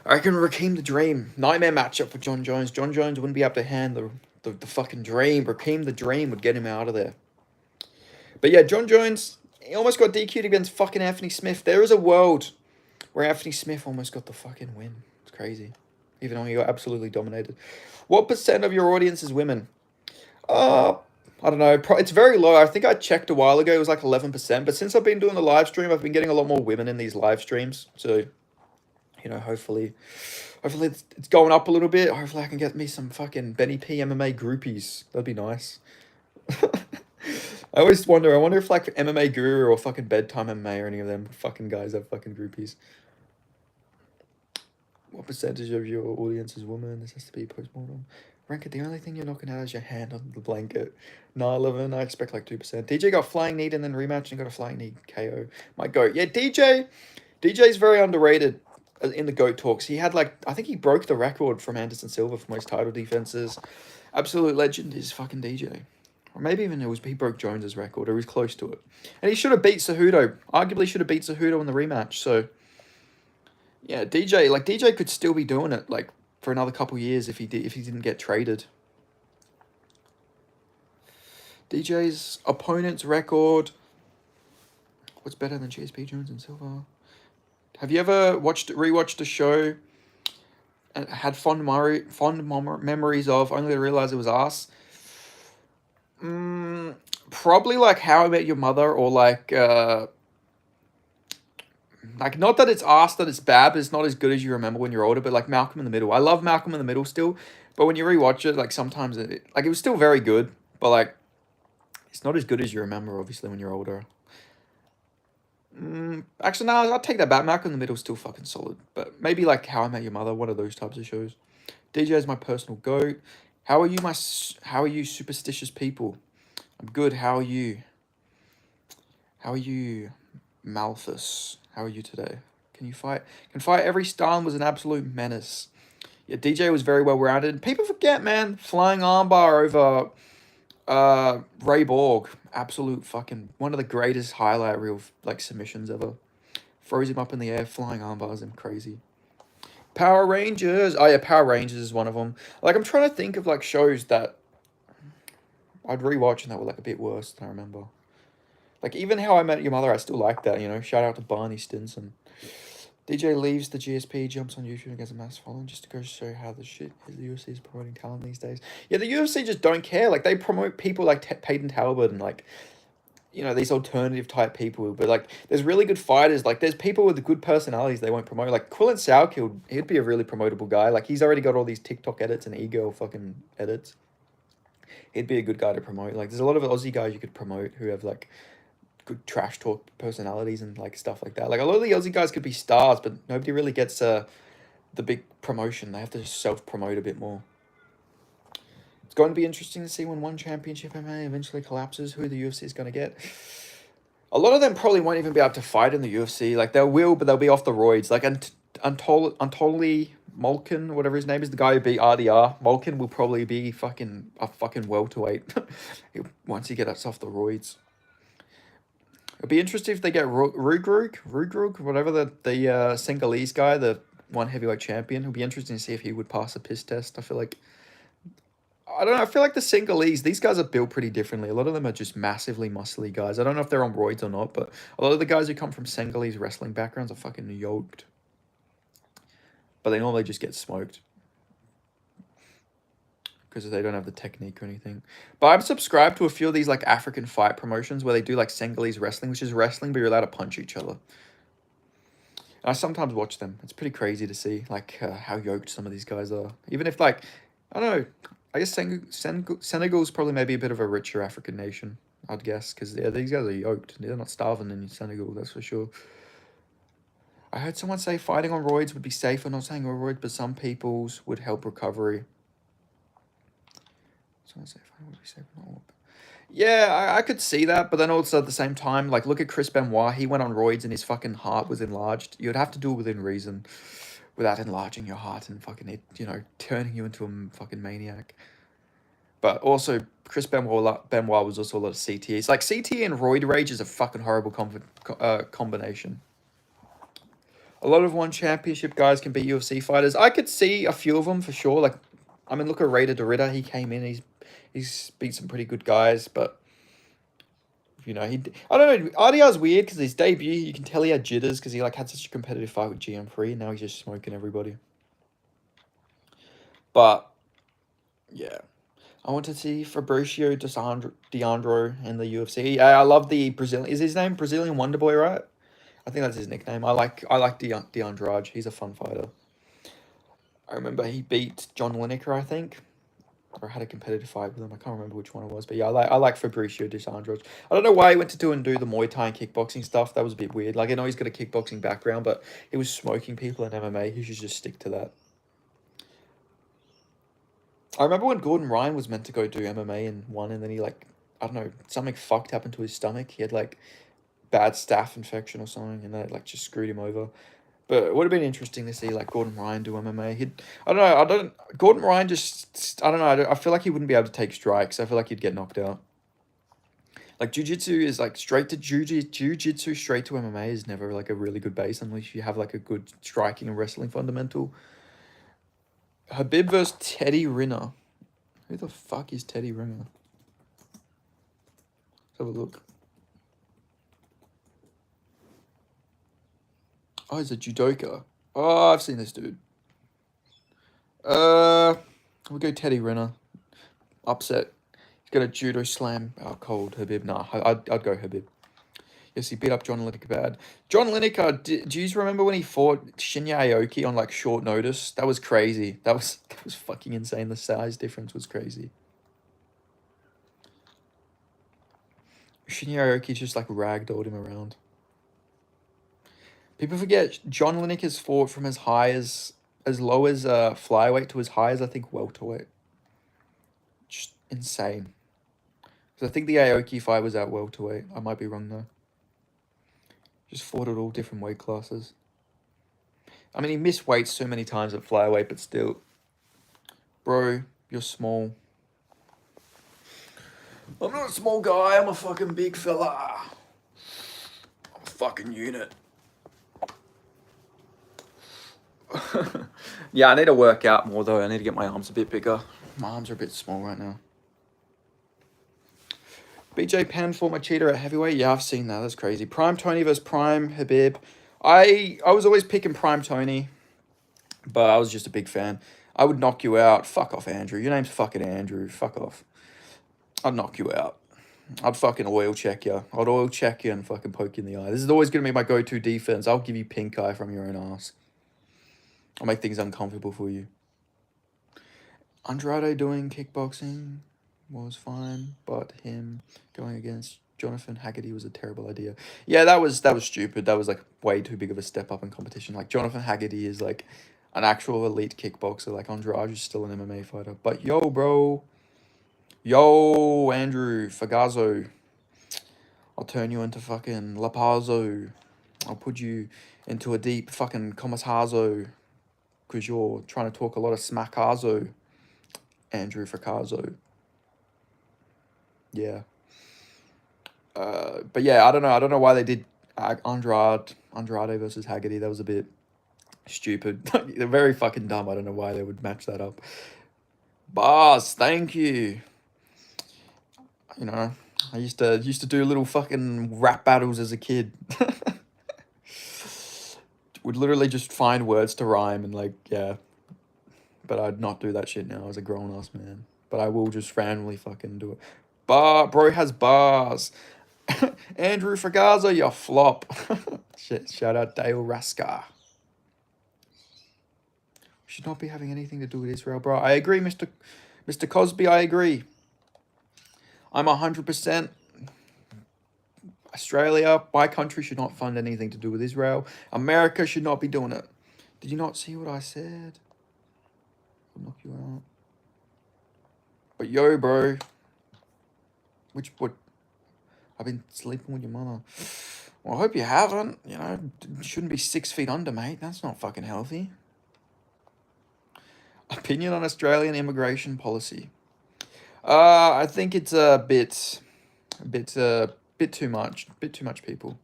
I reckon Rakeem the Dream. Nightmare matchup for Jon Jones. Jon Jones wouldn't be able to hand the fucking Dream. Rakeem the Dream would get him out of there. But yeah, Jon Jones, he almost got DQ'd against fucking Anthony Smith. There is a world where Anthony Smith almost got the fucking win. It's crazy. Even though he got absolutely dominated. What percent of your audience is women? I don't know. It's very low. I think I checked a while ago. It was like 11%. But since I've been doing the live stream, I've been getting a lot more women in these live streams. So, you know, hopefully it's going up a little bit. Hopefully I can get me some fucking Benny P MMA groupies. That'd be nice. I always wonder. I wonder if like MMA Guru or fucking Bedtime MMA or any of them fucking guys have fucking groupies. What percentage of your audience is women? This has to be post-mortem. Rank it, the only thing you're knocking out is your hand on the blanket. No, 11, I expect like 2%. DJ got flying knee and then rematch and got a flying knee KO. My GOAT. Yeah, DJ's very underrated in the GOAT talks. He had like, I think he broke the record from Anderson Silva for most title defenses. Absolute legend is fucking DJ. Or maybe even he broke Jones's record, or he's close to it. And he should have beat Cejudo. Arguably should have beat Cejudo in the rematch, so... Yeah, DJ could still be doing it like for another couple years if he didn't get traded. DJ's opponent's record. What's better than GSP, Jones, and Silva? Have you ever rewatched a show and had fond memories of, only to realize it was us? Probably like How I Met Your Mother, or like not that it's asked that it's bad, but it's not as good as you remember when you're older, but like Malcolm in the Middle. I love Malcolm in the Middle still, but when you rewatch it, like sometimes it was still very good, but like it's not as good as you remember, obviously, when you're older. Actually, no, I'll take that back. Malcolm in the Middle is still fucking solid, but maybe like How I Met Your Mother, one of those types of shows. DJ is my personal goat. How are you, how are you superstitious people? I'm good. How are you? How are you, Malthus? How are you today? Can you fight? Can fight every style and was an absolute menace. Yeah, DJ was very well rounded. People forget, man. Flying armbar over Ray Borg. Absolute fucking one of the greatest highlight reel like submissions ever. Throws him up in the air, flying armbars him crazy. Power Rangers. Oh yeah, Power Rangers is one of them. Like I'm trying to think of like shows that I'd rewatch and that were like a bit worse than I remember. Like even How I Met Your Mother, I still like that. You know, shout out to Barney Stinson. DJ leaves the GSP, jumps on YouTube and gets a mass following just to go show how the shit is the UFC is promoting talent these days. Yeah, the UFC just don't care. Like they promote people like Peyton Talbot and like, you know, these alternative type people. But like, there's really good fighters. Like there's people with good personalities they won't promote. Like Quillen Sauerkill, he'd be a really promotable guy. Like he's already got all these TikTok edits and e-girl fucking edits. He'd be a good guy to promote. Like there's a lot of Aussie guys you could promote who have like good trash talk personalities and like stuff like that. Like a lot of the Aussie guys could be stars, but nobody really gets the big promotion. They have to self promote a bit more. It's going to be interesting to see when one championship MMA eventually collapses, who the UFC is going to get. A lot of them probably won't even be able to fight in the UFC. Like they will, but they'll be off the roids. Like Anatoly Malkin, whatever his name is, the guy who beat RDR. Malkin will probably be a fucking welterweight once he gets off the roids. It'd be interesting if they get Rugrug, whatever the Senegalese guy, the one heavyweight champion. It'd be interesting to see if he would pass a piss test. I don't know. I feel like the Senegalese, these guys are built pretty differently. A lot of them are just massively muscly guys. I don't know if they're on roids or not, but a lot of the guys who come from Senegalese wrestling backgrounds are fucking yoked. But they normally just get smoked because they don't have the technique or anything. But I'm subscribed to a few of these like African fight promotions where they do like Senegalese wrestling, which is wrestling, but you're allowed to punch each other. And I sometimes watch them. It's pretty crazy to see like how yoked some of these guys are. Even if like, I don't know, I guess Senegal's probably maybe a bit of a richer African nation, I'd guess, because yeah, these guys are yoked. They're not starving in Senegal, that's for sure. I heard someone say fighting on roids would be safer, not saying on roids, but some people's would help recovery. Someone say fighting would be safer, not. Yeah, I could see that, but then also at the same time, like, look at Chris Benoit. He went on roids and his fucking heart was enlarged. You'd have to do it within reason, without enlarging your heart and fucking, you know, turning you into a fucking maniac. But also, Chris Benoit was also a lot of CTE. It's like CTE and roid rage is a fucking horrible combination. A lot of one championship guys can beat UFC fighters. I could see a few of them for sure. Like, I mean, look at Raider Derrida. He came in. He's beat some pretty good guys, but you know, I don't know. RDR's weird because his debut, you can tell he had jitters because he like had such a competitive fight with GM3. And now he's just smoking everybody. But yeah, I want to see Fabricio D'Andro in the UFC. I love the Brazilian. Is his name Brazilian Wonder Boy, right? I think that's his nickname. I like D'Andrade. He's a fun fighter. I remember he beat John Lineker, I think, or had a competitive fight with him. I can't remember which one it was, but yeah, I like Fabricio D'Andrade. I don't know why he went to do the Muay Thai and kickboxing stuff. That was a bit weird. Like I know he's got a kickboxing background, but he was smoking people in MMA. He should just stick to that. I remember when Gordon Ryan was meant to go do MMA and won, and then he like, I don't know, something fucked happened to his stomach. He had like bad staph infection or something, and that like just screwed him over. But it would have been interesting to see like Gordon Ryan do MMA. Gordon Ryan just, I don't know. I feel like he wouldn't be able to take strikes. I feel like he'd get knocked out. Like jiu-jitsu is like straight to jiu-jitsu straight to MMA is never like a really good base unless you have like a good striking and wrestling fundamental. Habib versus Teddy Riner. Who the fuck is Teddy Riner? Let's have a look. Oh, he's a judoka. Oh, I've seen this dude. We'll go Teddy Riner. Upset. He's got a judo slam. Oh, cold. Habib. Nah, I'd go Habib. Yes, he beat up John Lineker bad. John Lineker, do you remember when he fought Shinya Aoki on like short notice? That was crazy. That was fucking insane. The size difference was crazy. Shinya Aoki just like ragdolled him around. People forget John Lineker's fought from as high as as low as flyweight to as high as I think welterweight. Just insane. Because I think the Aoki fight was at welterweight. I might be wrong though. Just fought at all different weight classes. I mean, he missed weights so many times at flyweight, but still. Bro, you're small. I'm not a small guy, I'm a fucking big fella. I'm a fucking unit. Yeah, I need to work out more though. I need to get my arms a bit bigger. My arms are a bit small right now. BJ Penn, former cheater at heavyweight. Yeah, I've seen that. That's crazy. Prime Tony versus Prime Habib. I was always picking Prime Tony, but I was just a big fan. I would knock you out. Fuck off, Andrew. Your name's fucking Andrew. Fuck off. I'd knock you out. I'd fucking oil check you. I'd oil check you and fucking poke you in the eye. This is always going to be my go-to defense. I'll give you pink eye from your own ass. I'll make things uncomfortable for you. Andrade doing kickboxing was fine, but him going against Jonathan Haggerty was a terrible idea. Yeah, that was stupid. That was like way too big of a step up in competition. Like Jonathan Haggerty is like an actual elite kickboxer. Like Andrade is still an MMA fighter. But yo, bro. Yo, Andrew Fagazo. I'll turn you into fucking Lapazo. I'll put you into a deep fucking Comasazo. Because you're trying to talk a lot of smackazo. Andrew Fagazo. Yeah. But yeah, I don't know why they did Andrade versus Haggerty. That was a bit stupid. They're very fucking dumb. I don't know why they would match that up. Bars, thank you. You know, I used to do little fucking rap battles as a kid. Would literally just find words to rhyme and like, yeah. But I'd not do that shit now as a grown ass man. But I will just randomly fucking do it. Bro has bars. Andrew Fagazo, you flop. Shit, shout out Dale Raska. Should not be having anything to do with Israel, bro. I agree, Mr. Cosby, I agree. I'm 100% Australia. My country should not fund anything to do with Israel. America should not be doing it. Did you not see what I said? I'll knock you out. But yo, bro. What? I've been sleeping with your mama. Well, I hope you haven't. You know, shouldn't be 6 feet under, mate. That's not fucking healthy. Opinion on Australian immigration policy. I think it's a bit too much. Bit too much people.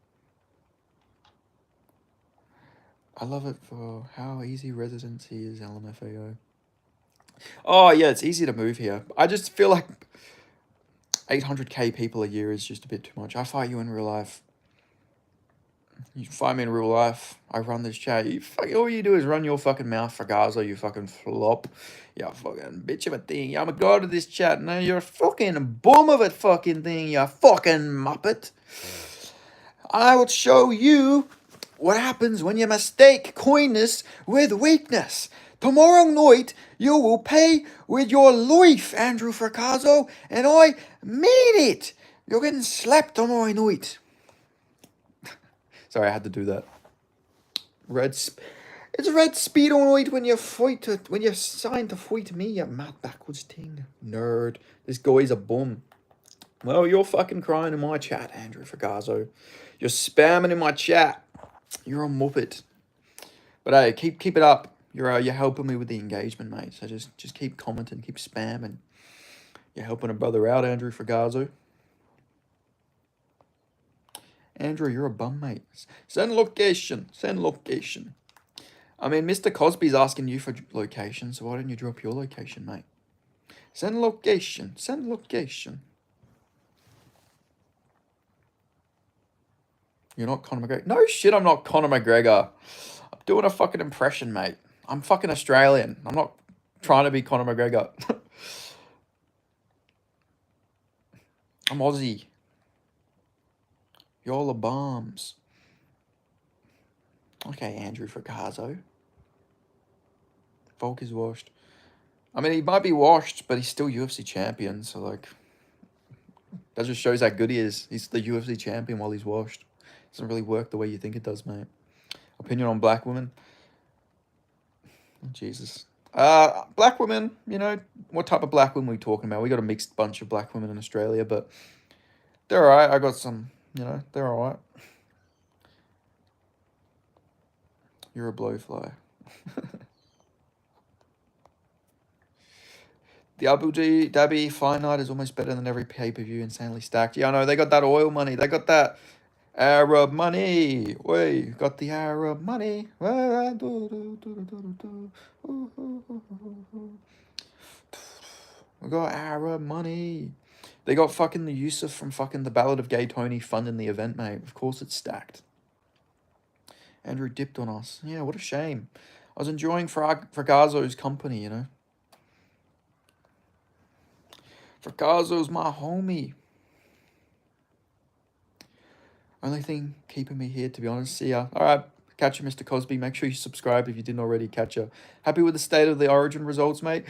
I love it for how easy residency is, LMFAO. Oh, yeah, it's easy to move here. I just feel like 800k people a year is just a bit too much. I fight you in real life. You fight me in real life. I run this chat. All you do is run your fucking mouth for Gaza, you fucking flop. You fucking bitch of a thing. I'm a god of this chat. No, you're a fucking bum of a fucking thing, you fucking muppet. I will show you what happens when you mistake kindness with weakness. Tomorrow night, you will pay with your life, Andrew Fracasso, and I mean it. You're getting slapped tomorrow night. Sorry, I had to do that. It's red speedo night when you when you sign to fight me, you mad backwards thing. Nerd. This guy's a bum. Well, you're fucking crying in my chat, Andrew Fracasso. You're spamming in my chat. You're a muppet. But hey, keep it up. You're helping me with the engagement, mate. So just keep commenting, keep spamming. You're helping a brother out, Andrew Fagazo. Andrew, you're a bum, mate. Send location. Send location. I mean, Mr. Cosby's asking you for location, so why don't you drop your location, mate? Send location. Send location. You're not Conor McGregor. No shit, I'm not Conor McGregor. I'm doing a fucking impression, mate. I'm fucking Australian. I'm not trying to be Conor McGregor. I'm Aussie. Y'all are bombs. Okay, Andrew Fracasso. Volk is washed. I mean, he might be washed, but he's still UFC champion, so, like, that just shows how good he is. He's the UFC champion while he's washed. Doesn't really work the way you think it does, mate. Opinion on black women. Jesus. Black women, you know, what type of black women are we talking about? We got a mixed bunch of black women in Australia, but they're alright. I got some, you know, they're alright. You're a blowfly. The Abu Dhabi fight night is almost better than every pay-per-view, insanely stacked. Yeah, I know, they got that oil money. They got that Arab money. We got the Arab money. We got Arab money. They got fucking the Yusuf from fucking the Ballad of Gay Tony funding the event, mate. Of course it's stacked. Andrew dipped on us. Yeah, what a shame. I was enjoying Fragazo's company, you know. Fragazo's my homie. Only thing keeping me here, to be honest. See ya. All right, catch you, Mr. Cosby. Make sure you subscribe if you didn't already. Catch ya. Happy with the State of the Origin results, mate?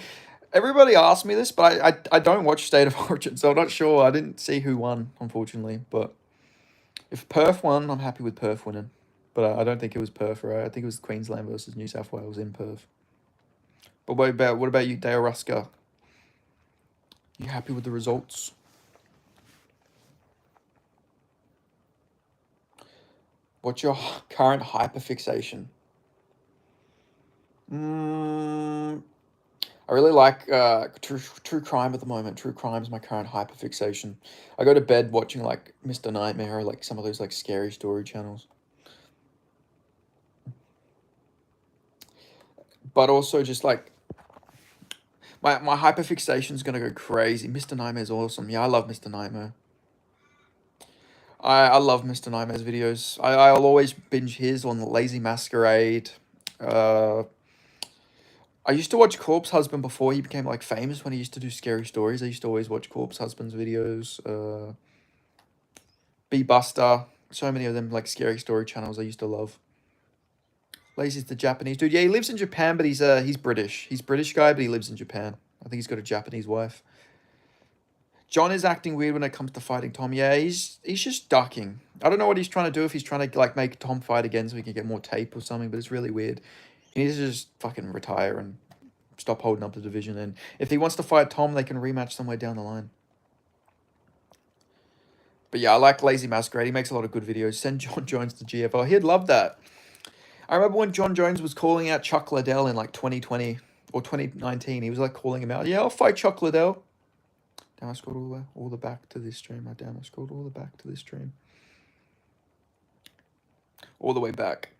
Everybody asked me this, but I don't watch State of Origin, so I'm not sure. I didn't see who won, unfortunately. But if Perth won, I'm happy with Perth winning. But I don't think it was Perth, right? I think it was Queensland versus New South Wales in Perth. But what about you, Dale Rusker? You happy with the results? What's your current hyperfixation? I really like true crime at the moment. True crime is my current hyperfixation. I go to bed watching like Mr. Nightmare or like some of those like scary story channels. But also just like my hyperfixation is gonna go crazy. Mr. Nightmare is awesome. Yeah, I love Mr. Nightmare. I love Mr. Nightmare's videos. I'll always binge his on Lazy Masquerade. I used to watch Corpse Husband before he became like famous when he used to do scary stories. I used to always watch Corpse Husband's videos. Bee Buster. So many of them like scary story channels I used to love. Lazy's the Japanese dude. Yeah, he lives in Japan, but he's British. He's British guy, but he lives in Japan. I think he's got a Japanese wife. John is acting weird when it comes to fighting Tom. Yeah, he's just ducking. I don't know what he's trying to do, if he's trying to like make Tom fight again so he can get more tape or something, but it's really weird. He needs to just fucking retire and stop holding up the division. And if he wants to fight Tom, they can rematch somewhere down the line. But yeah, I like Lazy Masquerade. He makes a lot of good videos. Send Jon Jones to GFL. He'd love that. I remember when Jon Jones was calling out Chuck Liddell in like 2020 or 2019. He was like calling him out. Yeah, I'll fight Chuck Liddell. Damn, I scrolled all the back to this stream. Damn, I scrolled all the back to this stream. All the way back.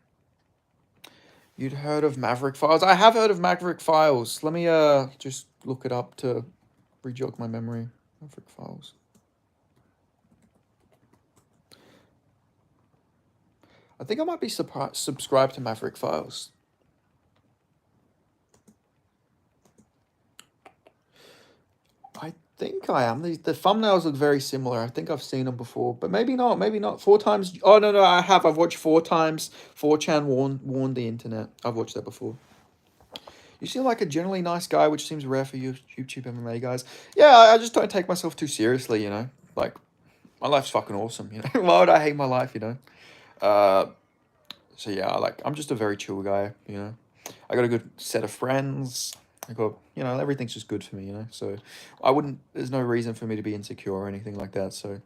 You'd heard of Maverick Files? I have heard of Maverick Files. Let me just look it up to re-jog my memory. Maverick Files. I think I might be subscribed to Maverick Files. I think I am. The thumbnails look very similar. I think I've seen them before, but maybe not. Maybe not. 4 times. Oh, no, I have. I've watched 4 times. 4chan warned the internet. I've watched that before. You seem like a generally nice guy, which seems rare for you YouTube MMA guys. Yeah, I just don't take myself too seriously, you know? Like, my life's fucking awesome, you know? Why would I hate my life, you know? So yeah, I'm just a very chill guy, you know? I got a good set of friends. I got, you know, everything's just good for me, you know? So there's no reason for me to be insecure or anything like that, so it'll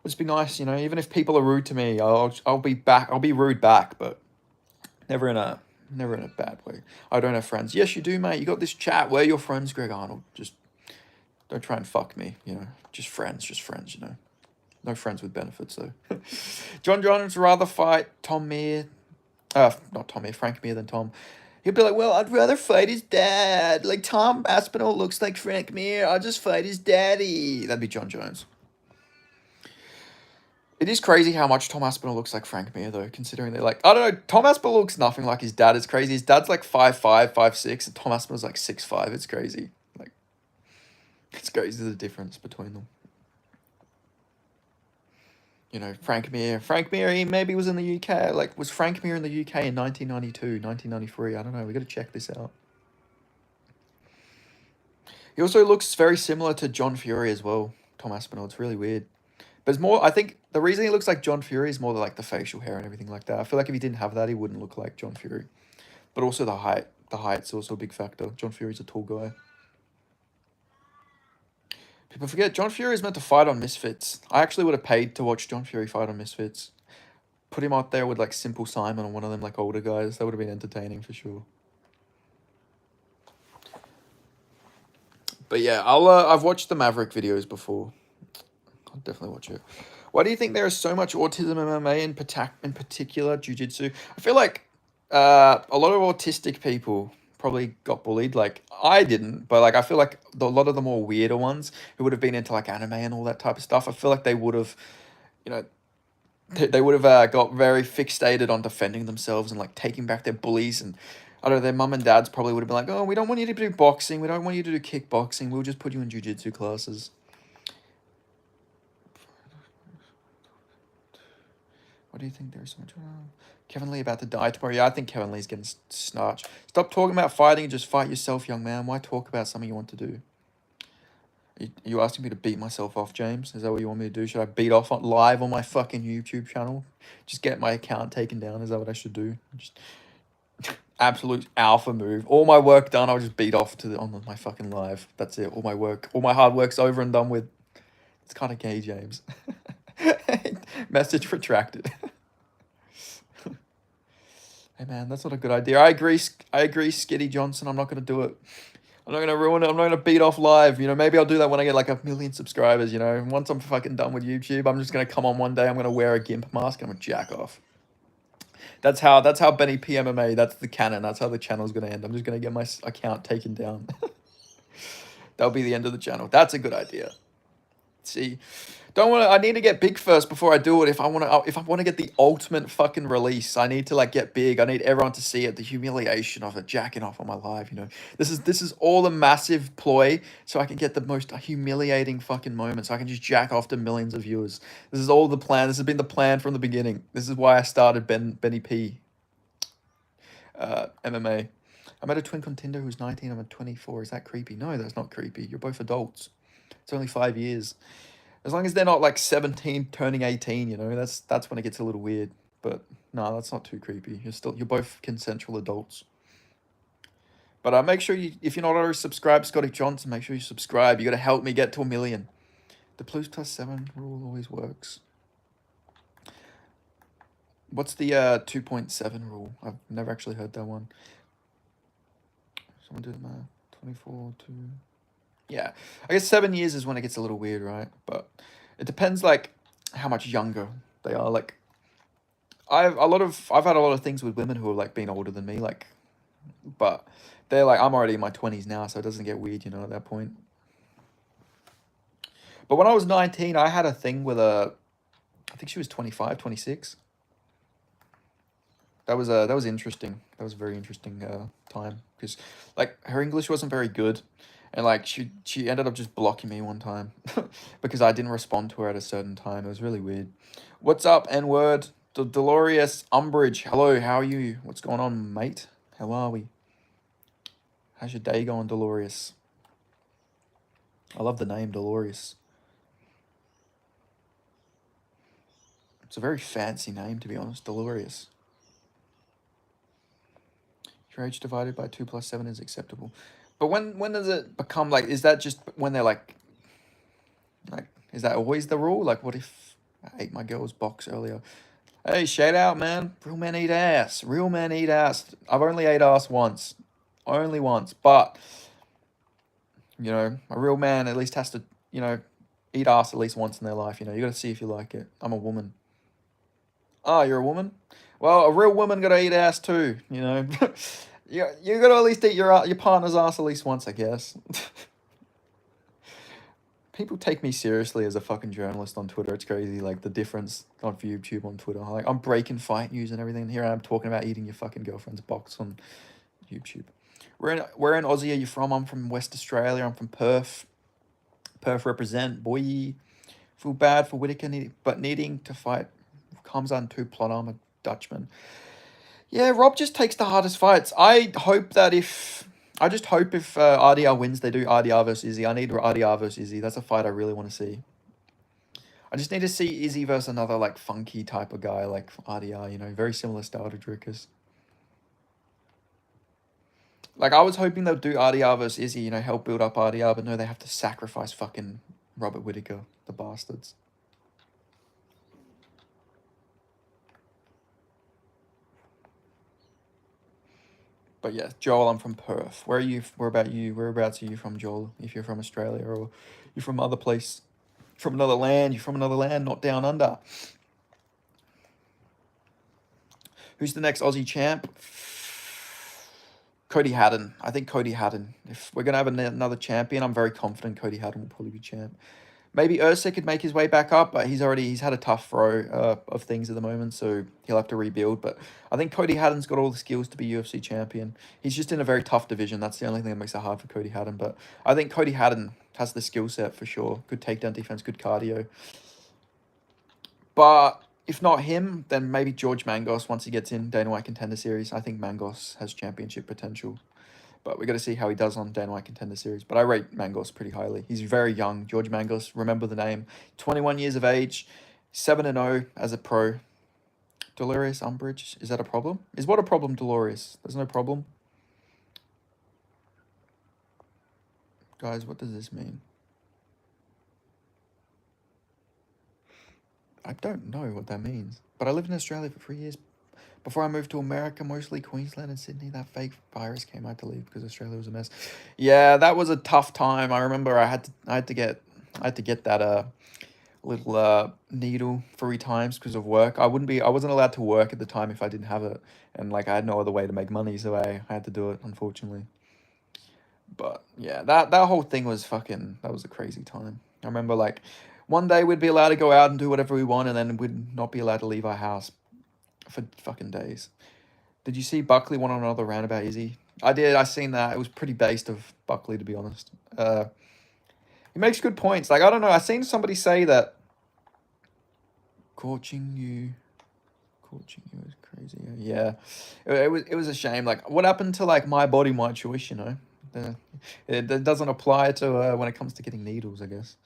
just be nice, you know? Even if people are rude to me, I'll be rude back, but never in a bad way. I don't have friends. Yes, you do, mate. You got this chat. Where are your friends, Greg Arnold? Just don't try and fuck me, you know? Just friends, you know? No friends with benefits, though. Jon Jones would rather fight Tom Mir. Not Tom Mir, Frank Mir than Tom. He'd be like, well, I'd rather fight his dad. Like, Tom Aspinall looks like Frank Mir. I'll just fight his daddy. That'd be Jon Jones. It is crazy how much Tom Aspinall looks like Frank Mir, though, considering they're like... I don't know, Tom Aspinall looks nothing like his dad. It's crazy. His dad's like 5'5", 5'6", and Tom Aspinall's like 6'5". It's crazy. Like, it's crazy the difference between them. You know, Frank Mir, he maybe was in the UK. Like, was Frank Mir in the UK in 1992, 1993? I don't know. We got to check this out. He also looks very similar to John Fury as well, Tom Aspinall. It's really weird. But it's more, I think the reason he looks like John Fury is more like the facial hair and everything like that. I feel like if he didn't have that, he wouldn't look like John Fury. But also the height the height's also a big factor. John Fury's a tall guy. People forget John Fury is meant to fight on Misfits. I actually would have paid to watch John Fury fight on Misfits. Put him out there with like Simple Simon or one of them like older guys. That would have been entertaining for sure. But yeah, I've watched the Maverick videos before. I'll definitely watch it. Why do you think there is so much autism in MMA in particular jiu-jitsu? I feel like a lot of autistic people probably got bullied. Like I didn't, but like I feel like a lot of the more weirder ones who would have been into like anime and all that type of stuff, I feel like they would have, you know, they would have got very fixated on defending themselves and like taking back their bullies, and I don't know, their mum and dads probably would have been like, oh, we don't want you to do boxing, we don't want you to do kickboxing, we'll just put you in jiu-jitsu classes. What do you think there's so much? Kevin Lee about to die tomorrow. Yeah, I think Kevin Lee's getting snarched. Stop talking about fighting and just fight yourself, young man. Why talk about something you want to do? Are you asking me to beat myself off, James? Is that what you want me to do? Should I beat off live on my fucking YouTube channel? Just get my account taken down? Is that what I should do? Just absolute alpha move. All my work done, I'll just beat off on my fucking live. That's it. All my hard work's over and done with. It's kind of gay, James. Message retracted. Hey man, that's not a good idea. I agree, Skitty Johnson. I'm not gonna do it. I'm not gonna ruin it. I'm not gonna beat off live. You know, maybe I'll do that when I get like 1 million subscribers. You know, once I'm fucking done with YouTube, I'm just gonna come on one day. I'm gonna wear a gimp mask and I'm gonna jack off. That's how Benny P MMA. That's the canon. That's how the channel's gonna end. I'm just gonna get my account taken down. That'll be the end of the channel. That's a good idea. See, I need to get big first before I do it. If I want to get the ultimate fucking release, I need to like get big. I need everyone to see it, the humiliation of it, jacking off on my live, you know. This is all a massive ploy so I can get the most humiliating fucking moment, so I can just jack off to millions of viewers. This is all the plan. This has been the plan from the beginning. This is why I started Benny P MMA. I met a twin contender who's 19, I'm 24. Is that creepy? No, that's not creepy. You're both adults. It's only 5 years. As long as they're not like 17 turning 18, you know, that's when it gets a little weird. But no, that's not too creepy. You're both consensual adults. But make sure if you're not already subscribed, Scotty Johnson, make sure you subscribe. You got to help me get to 1 million. The plus +7 rule always works. What's the 2.7 rule? I've never actually heard that one. Someone do the math. 24 to... Yeah, I guess 7 years is when it gets a little weird, right? But it depends, like, how much younger they are. Like, I've had a lot of things with women who have like been older than me, like, but they're like, I'm already in my 20s now, so it doesn't get weird, you know, at that point. But when I was 19, I had a thing with I think she was 25, 26. That was interesting. That was a very interesting time, because like her English wasn't very good. And like she ended up just blocking me one time because I didn't respond to her at a certain time. It was really weird. What's up, N-word? Dolores Umbridge. Hello, how are you? What's going on, mate? How are we? How's your day going, Dolores? I love the name Dolores. It's a very fancy name, to be honest. Dolores. Your age divided by 2 + 7 is acceptable. But when does it become like, is that just when they're like, is that always the rule? Like, what if I ate my girl's box earlier? Hey, shout out, man. Real men eat ass. Real men eat ass. I've only ate ass once. Only once. But, you know, a real man at least has to, you know, eat ass at least once in their life. You know, you got to see if you like it. I'm a woman. Oh, you're a woman? Well, a real woman got to eat ass too, you know. You got to at least eat your partner's ass at least once, I guess. People take me seriously as a fucking journalist on Twitter. It's crazy, like the difference on YouTube on Twitter. Like I'm breaking fight news and everything. Here I am talking about eating your fucking girlfriend's box on YouTube. Where in Aussie are you from? I'm from West Australia. I'm from Perth. Perth represent, boy. Feel bad for Whitaker, but needing to fight comes on 2 plot armor Dutchman. Yeah, Rob just takes the hardest fights. I just hope if RDR wins, they do RDR versus Izzy. I need RDR versus Izzy. That's a fight I really want to see. I just need to see Izzy versus another like funky type of guy like RDR, you know, very similar style to Drickus. Like, I was hoping they'd do RDR versus Izzy, you know, help build up RDR, but no, they have to sacrifice fucking Robert Whittaker, the bastards. But yeah, Joel, I'm from Perth. Where are you? Where about you? Whereabouts are you from, Joel? If you're from Australia or you're from other place, from another land, you're from another land, not down under. Who's the next Aussie champ? Cody Haddon. I think Cody Haddon. If we're gonna have another champion, I'm very confident Cody Haddon will probably be champ. Maybe Ursa could make his way back up, but he's had a tough throw of things at the moment, so he'll have to rebuild. But I think Cody Haddon's got all the skills to be UFC champion. He's just in a very tough division. That's the only thing that makes it hard for Cody Haddon. But I think Cody Haddon has the skill set for sure. Good takedown defense, good cardio. But if not him, then maybe George Mangos once he gets in Dana White Contender Series. I think Mangos has championship potential. But we got to see how he does on Dana White Contender Series. But I rate Mangos pretty highly. He's very young. George Mangos, remember the name. 21 years of age, 7-0 as a pro. Delirious Umbridge, is that a problem? Is what a problem, Delirious? There's no problem. Guys, what does this mean? I don't know what that means. But I lived in Australia for 3 years. Before I moved to America, mostly Queensland and Sydney, that fake virus came. I had to leave because Australia was a mess. Yeah, that was a tough time. I remember I had to get that little needle 3 times because of work. I wasn't allowed to work at the time if I didn't have it, and like I had no other way to make money, so I had to do it, unfortunately. But yeah, that whole thing was that was a crazy time. I remember like one day we'd be allowed to go out and do whatever we want, and then we'd not be allowed to leave our house for fucking days. Did you see Buckley went on another rant about Izzy? I did. I seen that. It was pretty based of Buckley, to be honest. He makes good points. Like, I don't know. I seen somebody say that coaching you is crazy. Yeah, it was a shame. Like, what happened to like my body, my choice? You know, it doesn't apply to when it comes to getting needles, I guess.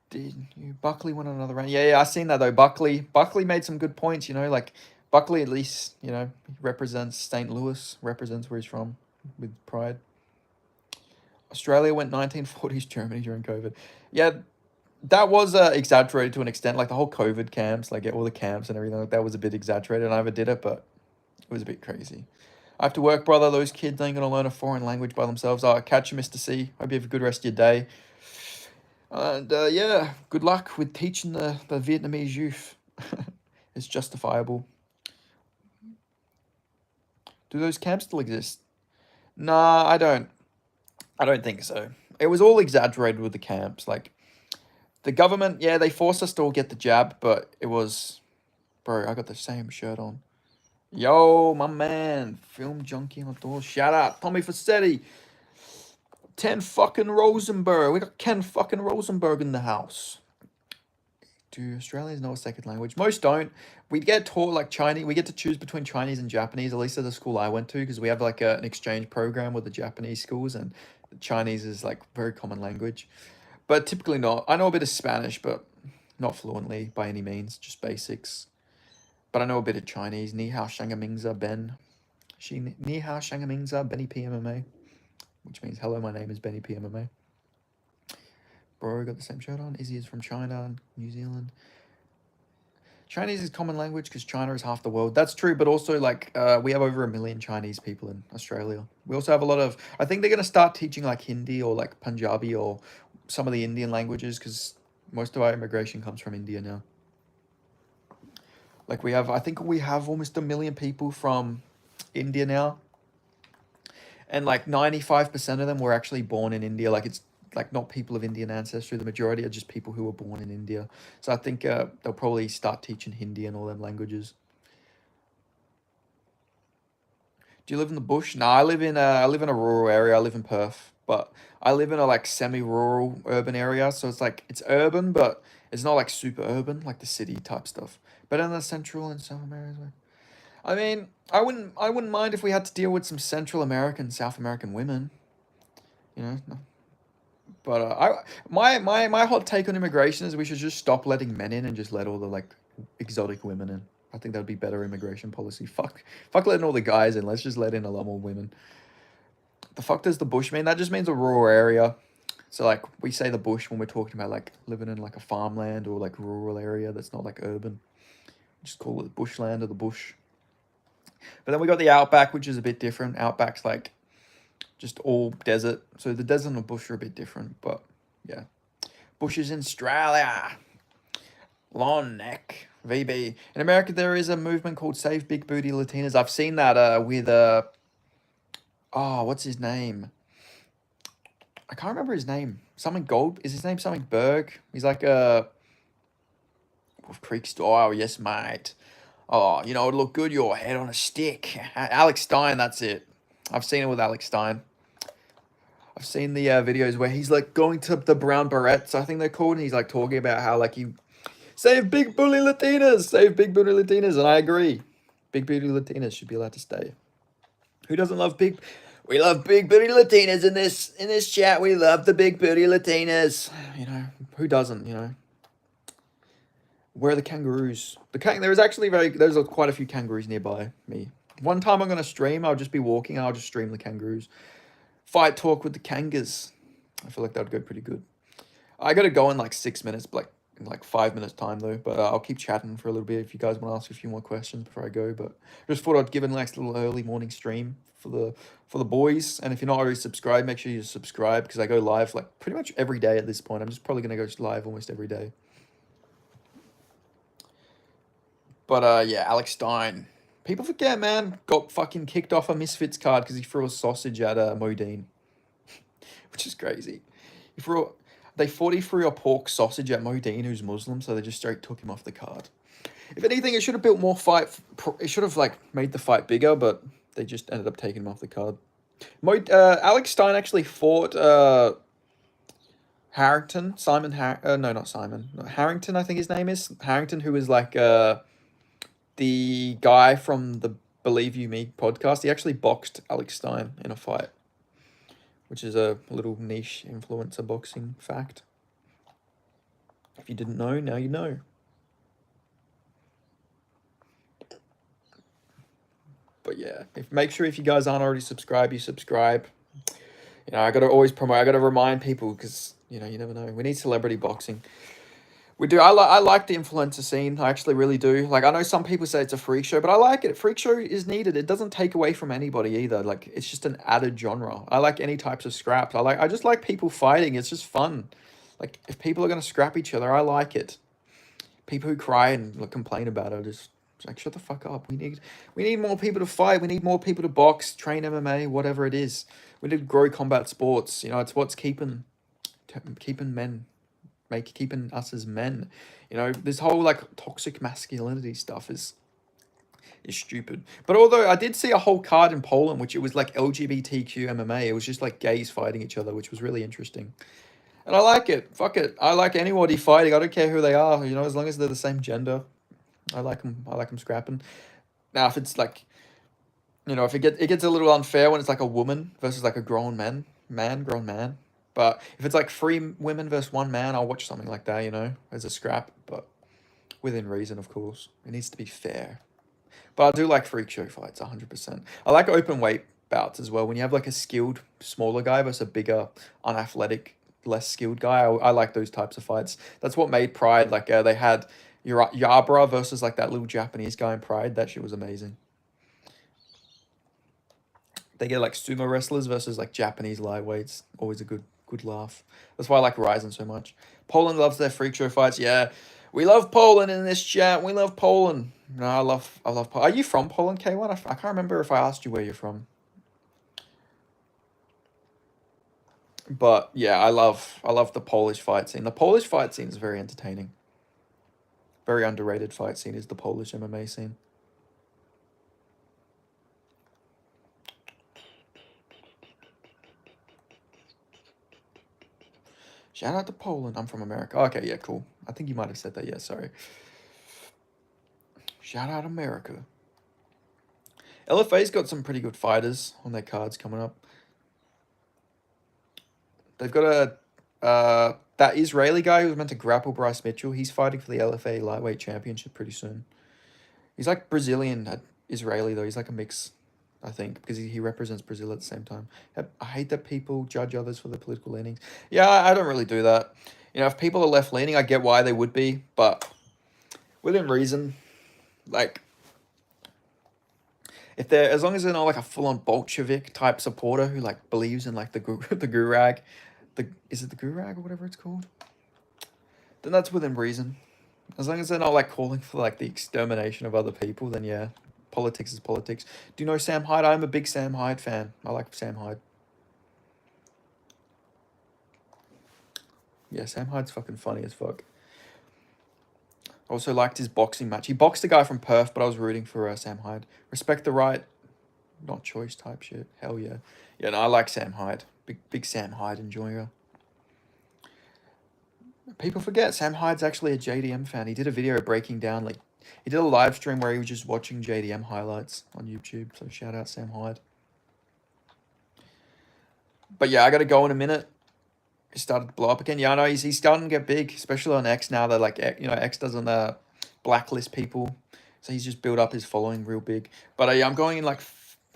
Did you Buckley went on another run? Yeah, I seen that though. Buckley made some good points. You know, like Buckley at least he represents St. Louis, represents where he's from with pride. Australia went 1940s Germany during COVID. Yeah, that was exaggerated to an extent. Like the whole COVID camps, like all the camps and everything like that was a bit exaggerated. I never did it, but it was a bit crazy. I have to work, brother. Those kids ain't gonna learn a foreign language by themselves. I'll catch you, Mr. C. Hope you have a good rest of your day. And yeah, good luck with teaching the Vietnamese youth. It's justifiable. Do those camps still exist? Nah, I don't think so. It was all exaggerated with the camps. Like, the government, yeah, they forced us to all get the jab, but it was... Bro, I got the same shirt on. Yo, my man. Film junkie on the door. Shout out. Tommy Fassetti. Ken fucking Rosenberg. We got Ken fucking Rosenberg in the house. Do Australians know a second language? Most don't. We get taught like Chinese. We get to choose between Chinese and Japanese, at least at the school I went to, because we have like an exchange program with the Japanese schools, and Chinese is like very common language. But typically not. I know a bit of Spanish, but not fluently by any means, just basics. But I know a bit of Chinese. Ni hao shangamingza Ben. Ni hao shangamingza Benny PMMA. Which means, hello, my name is Benny PMMA. Bro, got the same shirt on. Izzy is from China, New Zealand. Chinese is common language because China is half the world. That's true, but also, like, we have over 1 million Chinese people in Australia. We also have a lot of... I think they're going to start teaching, like, Hindi or, like, Punjabi or some of the Indian languages because most of our immigration comes from India now. Like, I think we have almost 1 million people from India now. And like 95% of them were actually born in India. Like it's like not people of Indian ancestry. The majority are just people who were born in India. So I think they'll probably start teaching Hindi and all them languages. Do you live in the bush? No, I live in a rural area. I live in Perth, but I live in a like semi-rural urban area. So it's like it's urban, but it's not like super urban, like the city type stuff. But in the central and south areas. I mean, I wouldn't mind if we had to deal with some Central American, South American women. You know, no. But my hot take on immigration is we should just stop letting men in and just let all the like exotic women in. I think that would be better immigration policy. Fuck letting all the guys in. Let's just let in a lot more women. The fuck does the bush mean? That just means a rural area. So like we say the bush when we're talking about like living in like a farmland or like rural area that's not like urban. Just call it bushland or the bush. But then we got the outback, which is a bit different. Outback's like just all desert. So the desert and the bush are a bit different, but yeah. Bushes in Australia. Long neck. VB. In America, there is a movement called Save Big Booty Latinas. I've seen that with, what's his name? I can't remember his name. Something Gold. Is his name something Berg? He's like a Wolf Creek style. Yes, mate. Oh, you know, it'd look good, your head on a stick. Alex Stein, that's it. I've seen it with Alex Stein. I've seen the videos where he's like going to the brown barrettes, I think they're called, and he's like talking about how like you save big booty Latinas, and I agree. Big booty Latinas should be allowed to stay. Who doesn't love big? We love big booty Latinas in this chat. We love the big booty Latinas. You know, who doesn't? You know. Where are the kangaroos? There's quite a few kangaroos nearby me. One time I'm gonna stream. I'll just be walking. And I'll just stream the kangaroos. Fight talk with the kangas. I feel like that would go pretty good. I gotta go in like 6 minutes, but in like 5 minutes time though. But I'll keep chatting for a little bit if you guys want to ask a few more questions before I go. But just thought I'd give a nice little early morning stream for the boys. And if you're not already subscribed, make sure you subscribe because I go live like pretty much every day at this point. I'm just probably gonna go live almost every day. But yeah, Alex Stein. People forget, man. Got fucking kicked off a Misfits card because he threw a sausage at Modine. Which is crazy. They thought he threw a pork sausage at Modine, who's Muslim, so they just straight took him off the card. If anything, it should have built more fight. It should have like made the fight bigger, but they just ended up taking him off the card. Alex Stein actually fought Harrington. Not Simon. Harrington, I think his name is. Harrington, who is like the guy from the Believe You Me podcast. He actually boxed Alex Stein in a fight, which is a little niche influencer boxing fact. If you didn't know, now you know. But yeah, make sure if you guys aren't already subscribed, you subscribe. You know, I gotta always promote. I gotta remind people because you know you never know. We need celebrity boxing. We do. I like the influencer scene. I actually really do. Like I know some people say it's a freak show, but I like it. Freak show is needed. It doesn't take away from anybody either. Like it's just an added genre. I like any types of scraps. I just like people fighting. It's just fun. Like if people are gonna scrap each other, I like it. People who cry and complain about it just like shut the fuck up. We need more people to fight. We need more people to box, train MMA, whatever it is. We need to grow combat sports. You know, it's what's keeping men. Keeping us as men, you know, this whole like toxic masculinity stuff is stupid. But although I did see a whole card in Poland, which it was like LGBTQ MMA, it was just like gays fighting each other, which was really interesting. And I like it. Fuck it. I like anybody fighting. I don't care who they are. You know, as long as they're the same gender, I like them. I like them scrapping. Now, if it's like, you know, if it gets a little unfair when it's like a woman versus like a grown man. But if it's like 3 women versus 1 man, I'll watch something like that, you know, as a scrap. But within reason, of course. It needs to be fair. But I do like freak show fights, 100%. I like open weight bouts as well. When you have like a skilled, smaller guy versus a bigger, unathletic, less skilled guy, I like those types of fights. That's what made Pride. Like they had Yabra versus like that little Japanese guy in Pride. That shit was amazing. They get like sumo wrestlers versus like Japanese lightweights. Always a good laugh. That's why I like Ryzen so much. Poland loves their freak show fights. Yeah, we love Poland in this chat. We love Poland. No, I love Poland. Are you from Poland, K1? I can't remember if I asked you where you're from. But yeah, I love the Polish fight scene. The Polish fight scene is very entertaining. Very underrated fight scene is the Polish MMA scene. Shout out to Poland. I'm from America. Okay, yeah, cool. I think you might have said that. Yeah, sorry. Shout out America. LFA's got some pretty good fighters on their cards coming up. They've got that Israeli guy who was meant to grapple Bryce Mitchell. He's fighting for the LFA Lightweight Championship pretty soon. He's like Brazilian, Israeli though. He's like a mix, I think, because he represents Brazil at the same time. I hate that people judge others for their political leanings. Yeah, I don't really do that. You know, if people are left leaning, I get why they would be, but within reason, like if they're, as long as they're not like a full on Bolshevik type supporter who like believes in like the the gurag, is it the gurag or whatever it's called? Then that's within reason. As long as they're not like calling for like the extermination of other people, then yeah, politics is politics. Do you know Sam Hyde? I'm a big Sam Hyde fan. I like Sam Hyde. Yeah, Sam Hyde's fucking funny as fuck. Also liked his boxing match. He boxed a guy from Perth, but I was rooting for Sam Hyde. Respect the right, not choice type shit. Hell yeah. Yeah, no, I like Sam Hyde. Big Sam Hyde enjoyer. People forget Sam Hyde's actually a JDM fan. He did a video breaking down, like, he did a live stream where he was just watching JDM highlights on YouTube. So shout out Sam Hyde. But yeah, I got to go in a minute. He started to blow up again. Yeah, I know he's starting to get big, especially on X now that like, you know, X doesn't blacklist people. So he's just built up his following real big. But yeah, I'm going in like,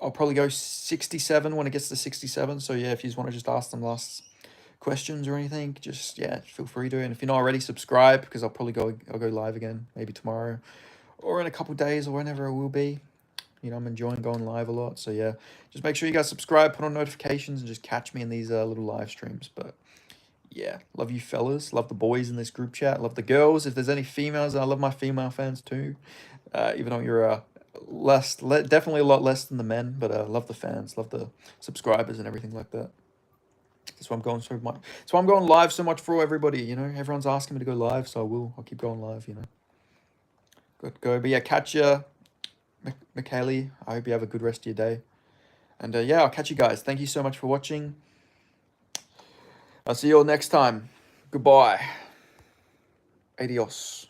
I'll probably go 67 when it gets to 67. So yeah, if you just want to just ask them last questions or anything, just yeah, feel free to. And if you're not already, subscribe, because I'll go live again maybe tomorrow or in a couple days or whenever it will be. You know, I'm enjoying going live a lot. So yeah, just make sure you guys subscribe, put on notifications, and just catch me in these little live streams. But yeah, love you fellas, love the boys in this group chat, love the girls. If there's any females, I love my female fans too. Even though you're definitely a lot less than the men, but love the fans, love the subscribers and everything like that. That's why I'm going so much. That's why I'm going live so much for everybody. You know, everyone's asking me to go live, so I will. I'll keep going live. You know, good to go. But yeah, catch ya, Michaeli. I hope you have a good rest of your day. And yeah, I'll catch you guys. Thank you so much for watching. I'll see you all next time. Goodbye. Adios.